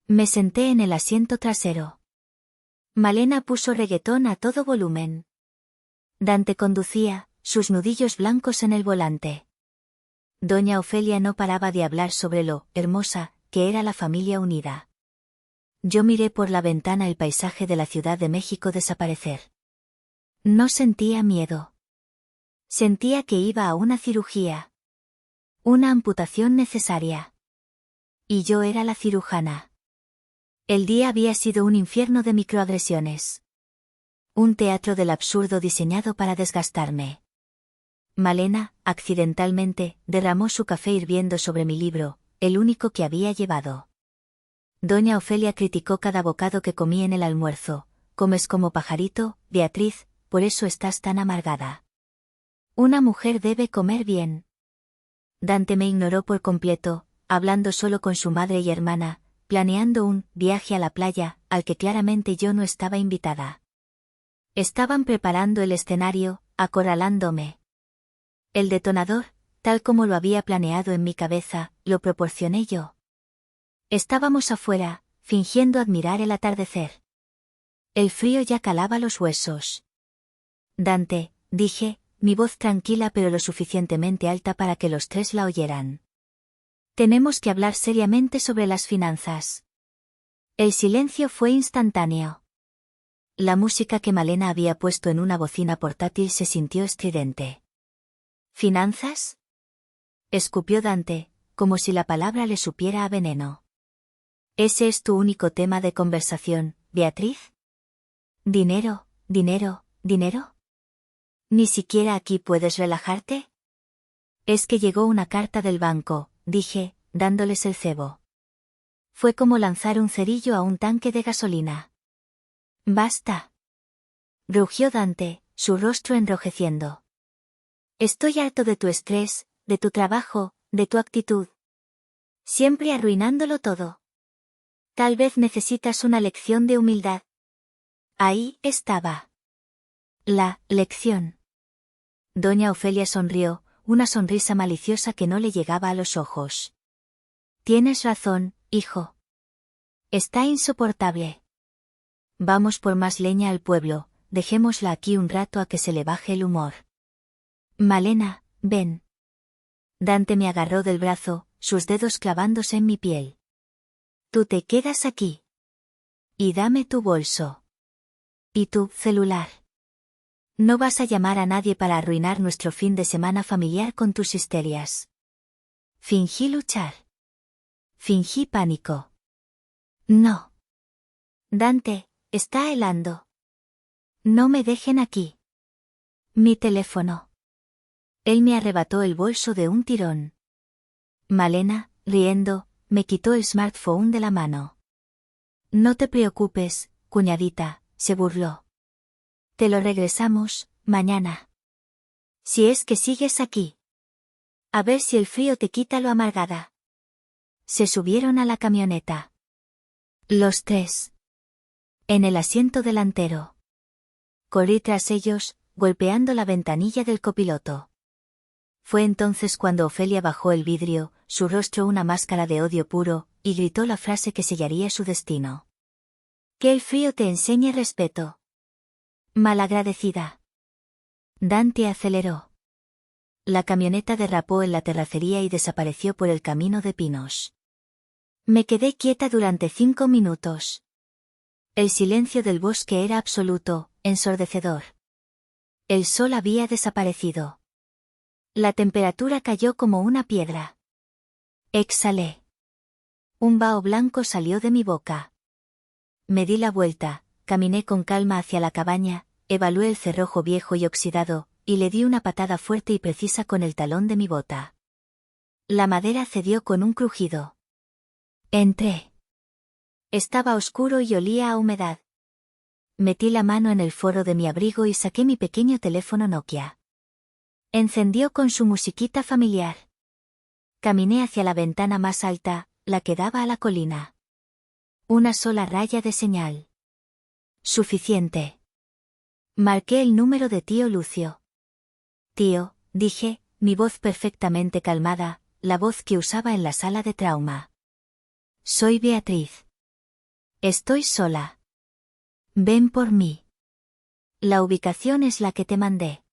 Me senté en el asiento trasero. Malena puso reggaetón a todo volumen. Dante conducía, sus nudillos blancos en el volante. Doña Ofelia no paraba de hablar sobre lo hermosa que era la familia unida. Yo miré por la ventana el paisaje de la Ciudad de México desaparecer. No sentía miedo. Sentía que iba a una cirugía. Una amputación necesaria. Y yo era la cirujana. El día había sido un infierno de microagresiones. Un teatro del absurdo diseñado para desgastarme. Malena, accidentalmente, derramó su café hirviendo sobre mi libro, el único que había llevado. Doña Ofelia criticó cada bocado que comí en el almuerzo. Comes como pajarito, Beatriz, por eso estás tan amargada. Una mujer debe comer bien. Dante me ignoró por completo, hablando solo con su madre y hermana, planeando un viaje a la playa, al que claramente yo no estaba invitada. Estaban preparando el escenario, acorralándome. El detonador, tal como lo había planeado en mi cabeza, lo proporcioné yo. Estábamos afuera, fingiendo admirar el atardecer. El frío ya calaba los huesos. Dante, dije, mi voz tranquila pero lo suficientemente alta para que los tres la oyeran. Tenemos que hablar seriamente sobre las finanzas. El silencio fue instantáneo. La música que Malena había puesto en una bocina portátil se sintió estridente. ¿Finanzas? Escupió Dante, como si la palabra le supiera a veneno. ¿Ese es tu único tema de conversación, Beatriz? ¿Dinero, dinero, dinero? ¿Ni siquiera aquí puedes relajarte? Es que llegó una carta del banco, dije, dándoles el cebo. Fue como lanzar un cerillo a un tanque de gasolina. Basta. Rugió Dante, su rostro enrojeciendo. Estoy harto de tu estrés, de tu trabajo, de tu actitud. Siempre arruinándolo todo. Tal vez necesitas una lección de humildad. Ahí estaba. La lección. Doña Ofelia sonrió, una sonrisa maliciosa que no le llegaba a los ojos. Tienes razón, hijo. Está insoportable. Vamos por más leña al pueblo, dejémosla aquí un rato a que se le baje el humor. Malena, ven. Dante me agarró del brazo, sus dedos clavándose en mi piel. Tú te quedas aquí. Y dame tu bolso. Y tu celular. No vas a llamar a nadie para arruinar nuestro fin de semana familiar con tus histerias. Fingí luchar. Fingí pánico. No. Dante, está helando. No me dejen aquí. Mi teléfono. Él me arrebató el bolso de un tirón. Malena, riendo, me quitó el smartphone de la mano. No te preocupes, cuñadita, se burló. Te lo regresamos, mañana. Si es que sigues aquí. A ver si el frío te quita lo amargada. Se subieron a la camioneta. Los tres. En el asiento delantero. Corrí tras ellos, golpeando la ventanilla del copiloto. Fue entonces cuando Ofelia bajó el vidrio, su rostro una máscara de odio puro, y gritó la frase que sellaría su destino. Que el frío te enseñe respeto. Malagradecida. Dante aceleró. La camioneta derrapó en la terracería y desapareció por el camino de pinos. Me quedé quieta durante 5 minutos. El silencio del bosque era absoluto, ensordecedor. El sol había desaparecido. La temperatura cayó como una piedra. Exhalé. Un vaho blanco salió de mi boca. Me di la vuelta, caminé con calma hacia la cabaña, evalué el cerrojo viejo y oxidado, y le di una patada fuerte y precisa con el talón de mi bota. La madera cedió con un crujido. Entré. Estaba oscuro y olía a humedad. Metí la mano en el foro de mi abrigo y saqué mi pequeño teléfono Nokia. Encendió con su musiquita familiar. Caminé hacia la ventana más alta, la que daba a la colina. Una sola raya de señal. Suficiente. Marqué el número de tío Lucio. Tío, dije, mi voz perfectamente calmada, la voz que usaba en la sala de trauma. Soy Beatriz. Estoy sola. Ven por mí. La ubicación es la que te mandé.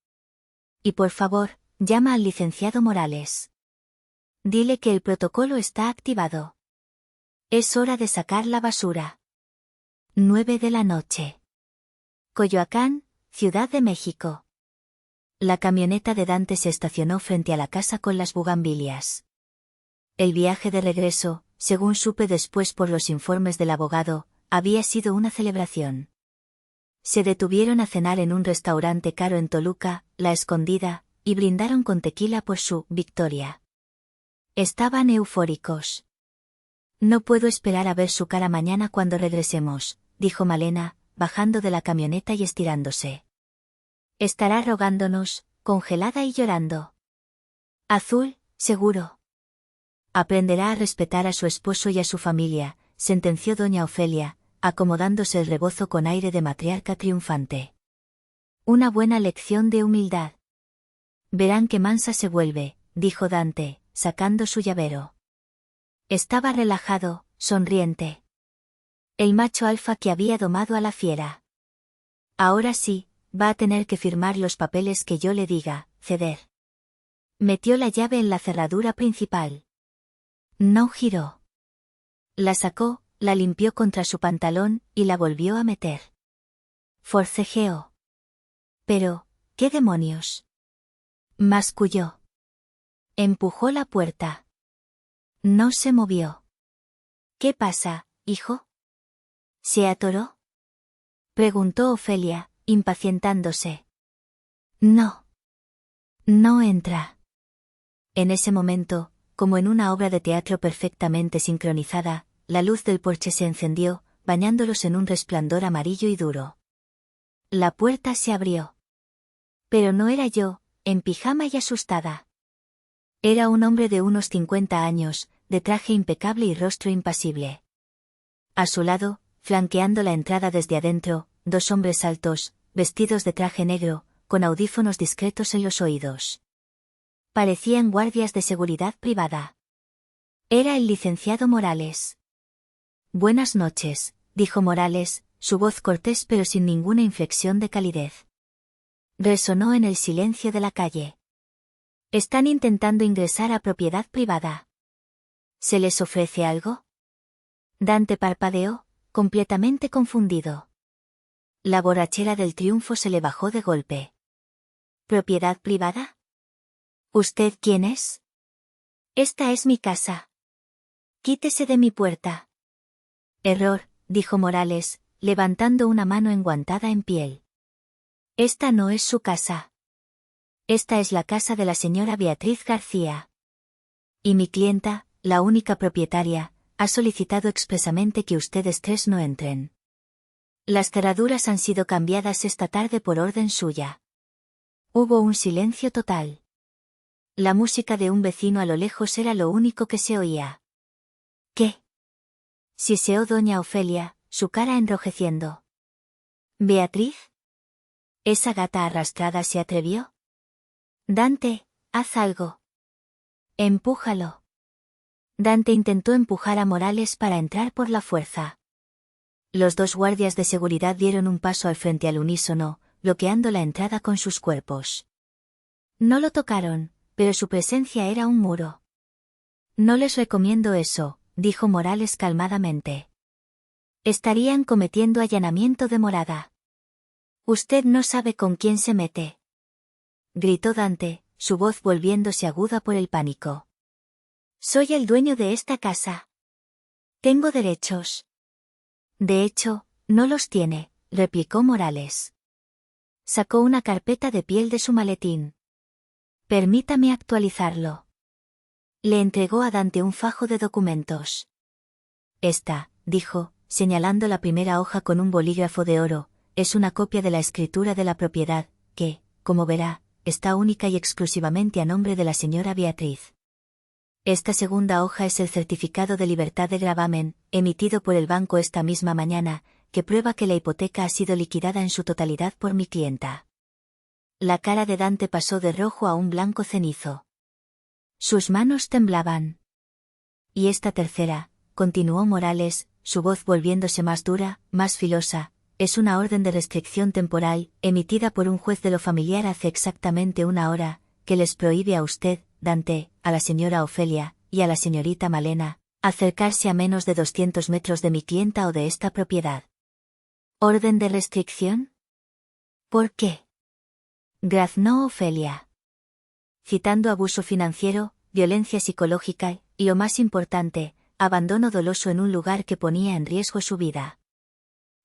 Y por favor, llama al licenciado Morales. Dile que el protocolo está activado. Es hora de sacar la basura. 9 de la noche. Coyoacán, Ciudad de México. La camioneta de Dante se estacionó frente a la casa con las bugambilias. El viaje de regreso, según supe después por los informes del abogado, había sido una celebración. Se detuvieron a cenar en un restaurante caro en Toluca, La Escondida, y brindaron con tequila por su victoria. Estaban eufóricos. No puedo esperar a ver su cara mañana cuando regresemos, dijo Malena, bajando de la camioneta y estirándose. Estará rogándonos, congelada y llorando. Azul, seguro. Aprenderá a respetar a su esposo y a su familia, sentenció doña Ofelia, acomodándose el rebozo con aire de matriarca triunfante. Una buena lección de humildad. Verán qué mansa se vuelve, dijo Dante, sacando su llavero. Estaba relajado, sonriente. El macho alfa que había domado a la fiera. Ahora sí, va a tener que firmar los papeles que yo le diga, ceder. Metió la llave en la cerradura principal. No giró. La sacó, la limpió contra su pantalón y la volvió a meter. Forcejeó. Pero, ¿qué demonios? Masculló. Empujó la puerta. No se movió. ¿Qué pasa, hijo? ¿Se atoró? Preguntó Ofelia, impacientándose. No. No entra. En ese momento, como en una obra de teatro perfectamente sincronizada, la luz del porche se encendió, bañándolos en un resplandor amarillo y duro. La puerta se abrió. Pero no era yo, en pijama y asustada. Era un hombre de unos 50 años, de traje impecable y rostro impasible. A su lado, flanqueando la entrada desde adentro, dos hombres altos, vestidos de traje negro, con audífonos discretos en los oídos. Parecían guardias de seguridad privada. Era el licenciado Morales. Buenas noches, dijo Morales, su voz cortés pero sin ninguna inflexión de calidez. Resonó en el silencio de la calle. Están intentando ingresar a propiedad privada. ¿Se les ofrece algo? Dante parpadeó, completamente confundido. La borrachera del triunfo se le bajó de golpe. ¿Propiedad privada? ¿Usted quién es? Esta es mi casa. Quítese de mi puerta. Error, dijo Morales, levantando una mano enguantada en piel. Esta no es su casa. Esta es la casa de la señora Beatriz García. Y mi clienta, la única propietaria, ha solicitado expresamente que ustedes tres no entren. Las cerraduras han sido cambiadas esta tarde por orden suya. Hubo un silencio total. La música de un vecino a lo lejos era lo único que se oía. ¿Qué? Siseó doña Ofelia, su cara enrojeciendo. ¿Beatriz? ¿Esa gata arrastrada se atrevió? Dante, haz algo. Empújalo. Dante intentó empujar a Morales para entrar por la fuerza. Los dos guardias de seguridad dieron un paso al frente al unísono, bloqueando la entrada con sus cuerpos. No lo tocaron, pero su presencia era un muro. No les recomiendo eso, dijo Morales calmadamente. Estarían cometiendo allanamiento de morada. Usted no sabe con quién se mete. Gritó Dante, su voz volviéndose aguda por el pánico. Soy el dueño de esta casa. Tengo derechos. De hecho, no los tiene, replicó Morales. Sacó una carpeta de piel de su maletín. Permítame actualizarlo. Le entregó a Dante un fajo de documentos. Esta, dijo, señalando la primera hoja con un bolígrafo de oro, es una copia de la escritura de la propiedad, que, como verá, está única y exclusivamente a nombre de la señora Beatriz. Esta segunda hoja es el certificado de libertad de gravamen, emitido por el banco esta misma mañana, que prueba que la hipoteca ha sido liquidada en su totalidad por mi clienta. La cara de Dante pasó de rojo a un blanco cenizo. Sus manos temblaban. Y esta tercera, continuó Morales, su voz volviéndose más dura, más filosa, es una orden de restricción temporal, emitida por un juez de lo familiar hace exactamente una hora, que les prohíbe a usted, Dante, a la señora Ofelia, y a la señorita Malena, acercarse a menos de 200 metros de mi clienta o de esta propiedad. ¿Orden de restricción? ¿Por qué? Graznó Ofelia. Citando abuso financiero, violencia psicológica y, lo más importante, abandono doloso en un lugar que ponía en riesgo su vida.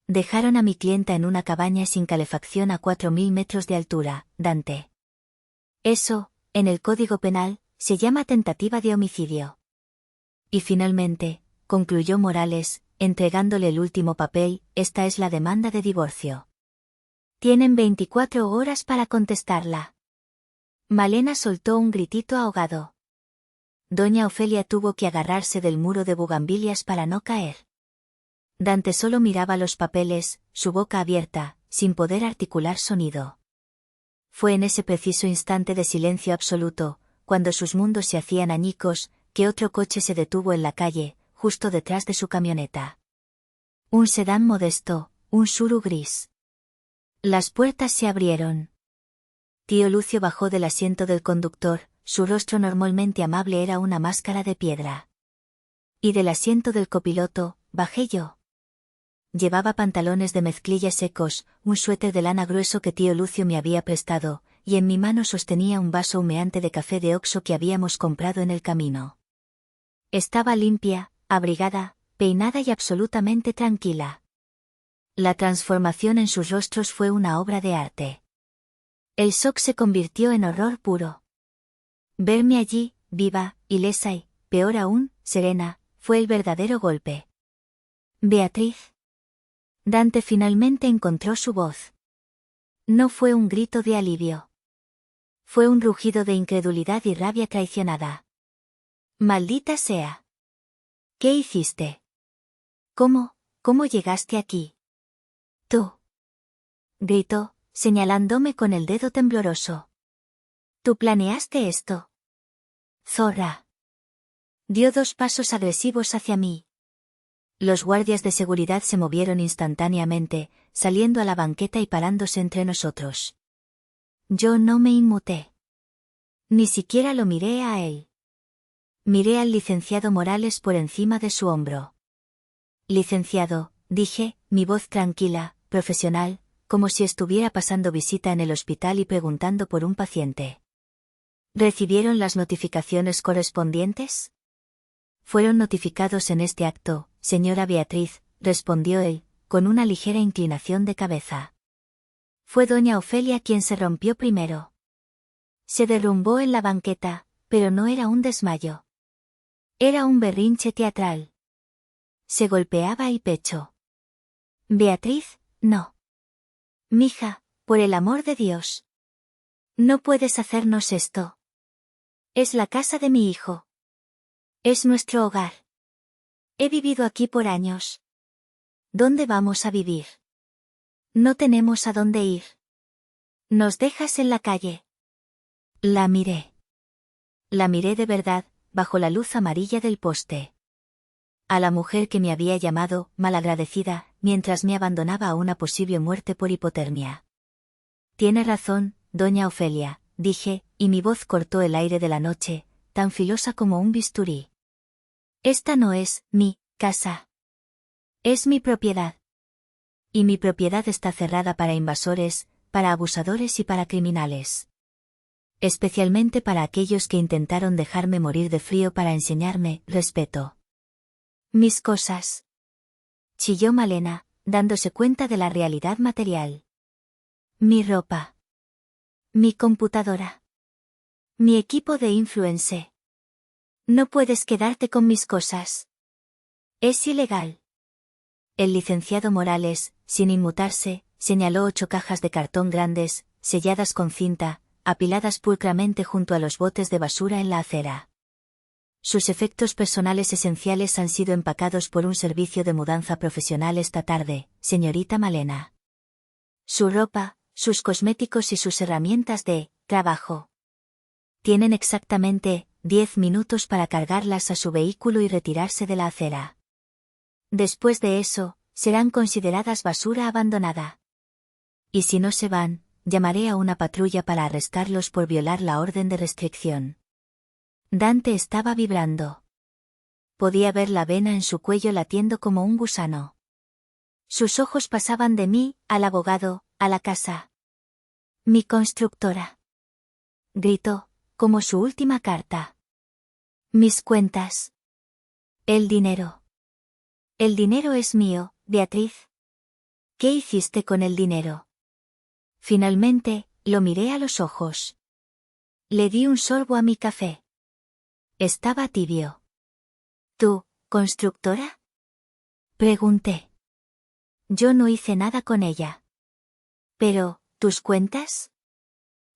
Dejaron a mi clienta en una cabaña sin calefacción a 4.000 metros de altura, Dante. Eso, en el Código Penal, se llama tentativa de homicidio. Y finalmente, concluyó Morales, entregándole el último papel, esta es la demanda de divorcio. Tienen 24 horas para contestarla. Malena soltó un gritito ahogado. Doña Ofelia tuvo que agarrarse del muro de bugambilias para no caer. Dante solo miraba los papeles, su boca abierta, sin poder articular sonido. Fue en ese preciso instante de silencio absoluto, cuando sus mundos se hacían añicos, que otro coche se detuvo en la calle, justo detrás de su camioneta. Un sedán modesto, un Suru gris. Las puertas se abrieron. Tío Lucio bajó del asiento del conductor, su rostro normalmente amable era una máscara de piedra. Y del asiento del copiloto, bajé yo. Llevaba pantalones de mezclilla secos, un suéter de lana grueso que tío Lucio me había prestado, y en mi mano sostenía un vaso humeante de café de Oxo que habíamos comprado en el camino. Estaba limpia, abrigada, peinada y absolutamente tranquila. La transformación en sus rostros fue una obra de arte. El shock se convirtió en horror puro. Verme allí, viva, ilesa y, peor aún, serena, fue el verdadero golpe. Beatriz. Dante finalmente encontró su voz. No fue un grito de alivio. Fue un rugido de incredulidad y rabia traicionada. Maldita sea. ¿Qué hiciste? ¿Cómo llegaste aquí? Tú. Gritó, señalándome con el dedo tembloroso. Tú planeaste esto. Zorra. Dio 2 pasos agresivos hacia mí. Los guardias de seguridad se movieron instantáneamente, saliendo a la banqueta y parándose entre nosotros. Yo no me inmuté. Ni siquiera lo miré a él. Miré al licenciado Morales por encima de su hombro. Licenciado, dije, mi voz tranquila, profesional, como si estuviera pasando visita en el hospital y preguntando por un paciente. ¿Recibieron las notificaciones correspondientes? Fueron notificados en este acto, señora Beatriz, respondió él, con una ligera inclinación de cabeza. Fue doña Ofelia quien se rompió primero. Se derrumbó en la banqueta, pero no era un desmayo. Era un berrinche teatral. Se golpeaba el pecho. Beatriz, no. Mija, por el amor de Dios. No puedes hacernos esto. Es la casa de mi hijo. Es nuestro hogar. He vivido aquí por años. ¿Dónde vamos a vivir? No tenemos a dónde ir. Nos dejas en la calle. La miré. La miré de verdad, bajo la luz amarilla del poste. A la mujer que me había llamado, malagradecida, mientras me abandonaba a una posible muerte por hipotermia. Tiene razón, doña Ofelia, dije, y mi voz cortó el aire de la noche, tan filosa como un bisturí. Esta no es mi casa. Es mi propiedad. Y mi propiedad está cerrada para invasores, para abusadores y para criminales. Especialmente para aquellos que intentaron dejarme morir de frío para enseñarme respeto. Mis cosas. Chilló Malena, dándose cuenta de la realidad material. Mi ropa. Mi computadora. Mi equipo de influence. No puedes quedarte con mis cosas. Es ilegal. El licenciado Morales, sin inmutarse, señaló 8 cajas de cartón grandes, selladas con cinta, apiladas pulcramente junto a los botes de basura en la acera. Sus efectos personales esenciales han sido empacados por un servicio de mudanza profesional esta tarde, señorita Malena. Su ropa, sus cosméticos y sus herramientas de trabajo. Tienen exactamente 10 minutos para cargarlas a su vehículo y retirarse de la acera. Después de eso, serán consideradas basura abandonada. Y si no se van, llamaré a una patrulla para arrestarlos por violar la orden de restricción. Dante estaba vibrando. Podía ver la vena en su cuello latiendo como un gusano. Sus ojos pasaban de mí, al abogado, a la casa. Mi constructora. Gritó, como su última carta. Mis cuentas. El dinero. El dinero es mío, Beatriz. ¿Qué hiciste con el dinero? Finalmente, lo miré a los ojos. Le di un sorbo a mi café. Estaba tibio. ¿Tú, constructora? Pregunté. Yo no hice nada con ella. Pero, ¿tus cuentas?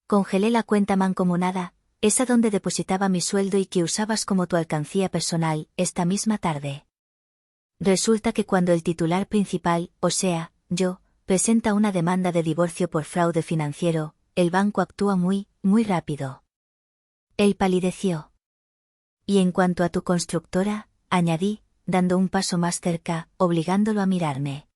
Congelé la cuenta mancomunada, esa donde depositaba mi sueldo y que usabas como tu alcancía personal, esta misma tarde. Resulta que cuando el titular principal, o sea, yo, presenta una demanda de divorcio por fraude financiero, el banco actúa muy rápido. Él palideció. Y en cuanto a tu constructora, añadí, dando un paso más cerca, obligándolo a mirarme.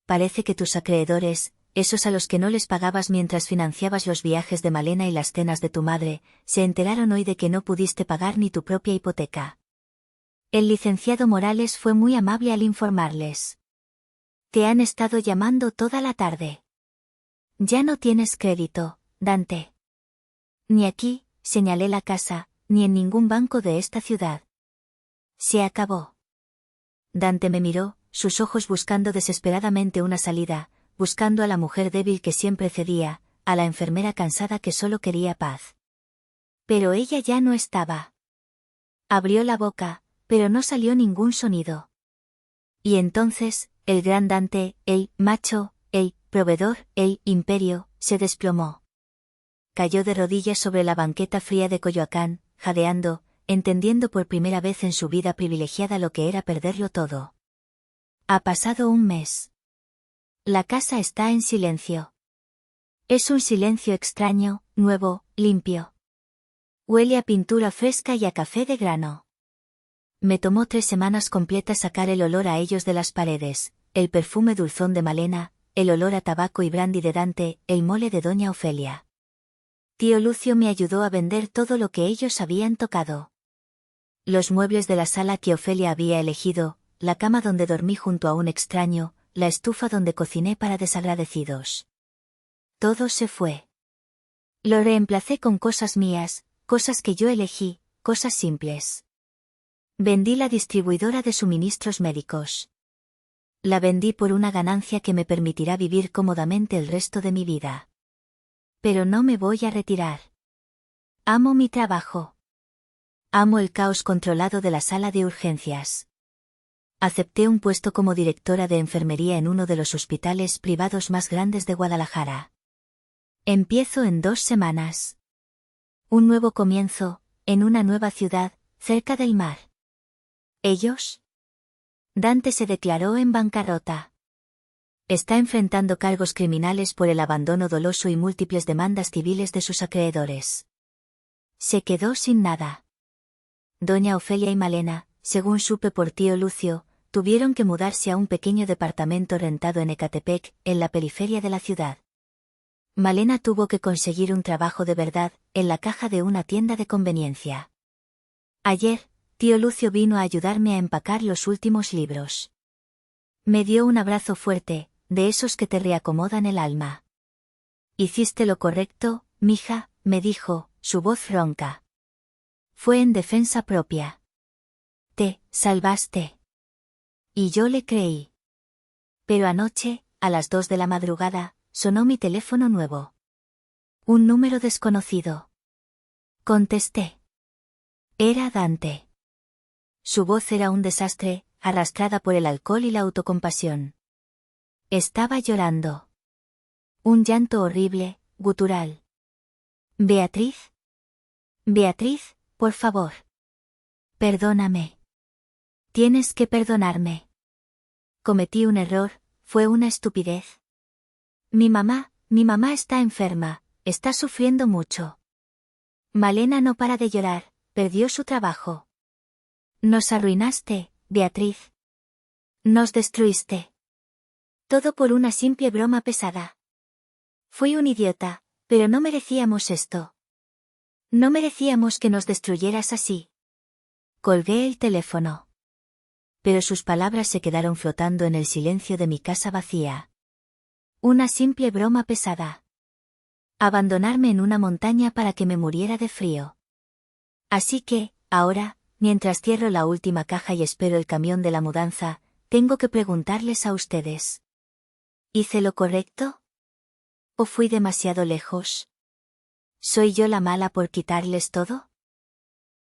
Parece que tus acreedores, esos a los que no les pagabas mientras financiabas los viajes de Malena y las cenas de tu madre, se enteraron hoy de que no pudiste pagar ni tu propia hipoteca. El licenciado Morales fue muy amable al informarles. Te han estado llamando toda la tarde. Ya no tienes crédito, Dante. Ni aquí, señalé la casa, ni en ningún banco de esta ciudad. Se acabó. Dante me miró, sus ojos buscando desesperadamente una salida, buscando a la mujer débil que siempre cedía, a la enfermera cansada que solo quería paz. Pero ella ya no estaba. Abrió la boca, pero no salió ningún sonido. Y entonces, el gran Dante, el macho, el proveedor, el imperio, se desplomó. Cayó de rodillas sobre la banqueta fría de Coyoacán, jadeando, entendiendo por primera vez en su vida privilegiada lo que era perderlo todo. Ha pasado un mes. La casa está en silencio. Es un silencio extraño, nuevo, limpio. Huele a pintura fresca y a café de grano. Me tomó 3 semanas completas sacar el olor a ellos de las paredes, el perfume dulzón de Malena, el olor a tabaco y brandy de Dante, el mole de doña Ofelia. Tío Lucio me ayudó a vender todo lo que ellos habían tocado. Los muebles de la sala que Ofelia había elegido, la cama donde dormí junto a un extraño, la estufa donde cociné para desagradecidos. Todo se fue. Lo reemplacé con cosas mías, cosas que yo elegí, cosas simples. Vendí la distribuidora de suministros médicos. La vendí por una ganancia que me permitirá vivir cómodamente el resto de mi vida. Pero no me voy a retirar. Amo mi trabajo. Amo el caos controlado de la sala de urgencias. Acepté un puesto como directora de enfermería en uno de los hospitales privados más grandes de Guadalajara. Empiezo en 2 semanas. Un nuevo comienzo, en una nueva ciudad, cerca del mar. ¿Ellos? Dante se declaró en bancarrota. Está enfrentando cargos criminales por el abandono doloso y múltiples demandas civiles de sus acreedores. Se quedó sin nada. Doña Ofelia y Malena, según supe por tío Lucio, tuvieron que mudarse a un pequeño departamento rentado en Ecatepec, en la periferia de la ciudad. Malena tuvo que conseguir un trabajo de verdad, en la caja de una tienda de conveniencia. Ayer, tío Lucio vino a ayudarme a empacar los últimos libros. Me dio un abrazo fuerte, de esos que te reacomodan el alma. Hiciste lo correcto, mija, me dijo, su voz ronca. Fue en defensa propia. Te salvaste. Y yo le creí. Pero anoche, a las 2 de la madrugada, sonó mi teléfono nuevo. Un número desconocido. Contesté. Era Dante. Su voz era un desastre, arrastrada por el alcohol y la autocompasión. Estaba llorando. Un llanto horrible, gutural. ¿Beatriz? Beatriz, por favor. Perdóname. Tienes que perdonarme. Cometí un error, fue una estupidez. Mi mamá está enferma, está sufriendo mucho. Malena no para de llorar, perdió su trabajo. Nos arruinaste, Beatriz. Nos destruiste. Todo por una simple broma pesada. Fui un idiota, pero no merecíamos esto. No merecíamos que nos destruyeras así. Colgué el teléfono. Pero sus palabras se quedaron flotando en el silencio de mi casa vacía. Una simple broma pesada. Abandonarme en una montaña para que me muriera de frío. Así que, ahora, mientras cierro la última caja y espero el camión de la mudanza, tengo que preguntarles a ustedes. ¿Hice lo correcto? ¿O fui demasiado lejos? ¿Soy yo la mala por quitarles todo?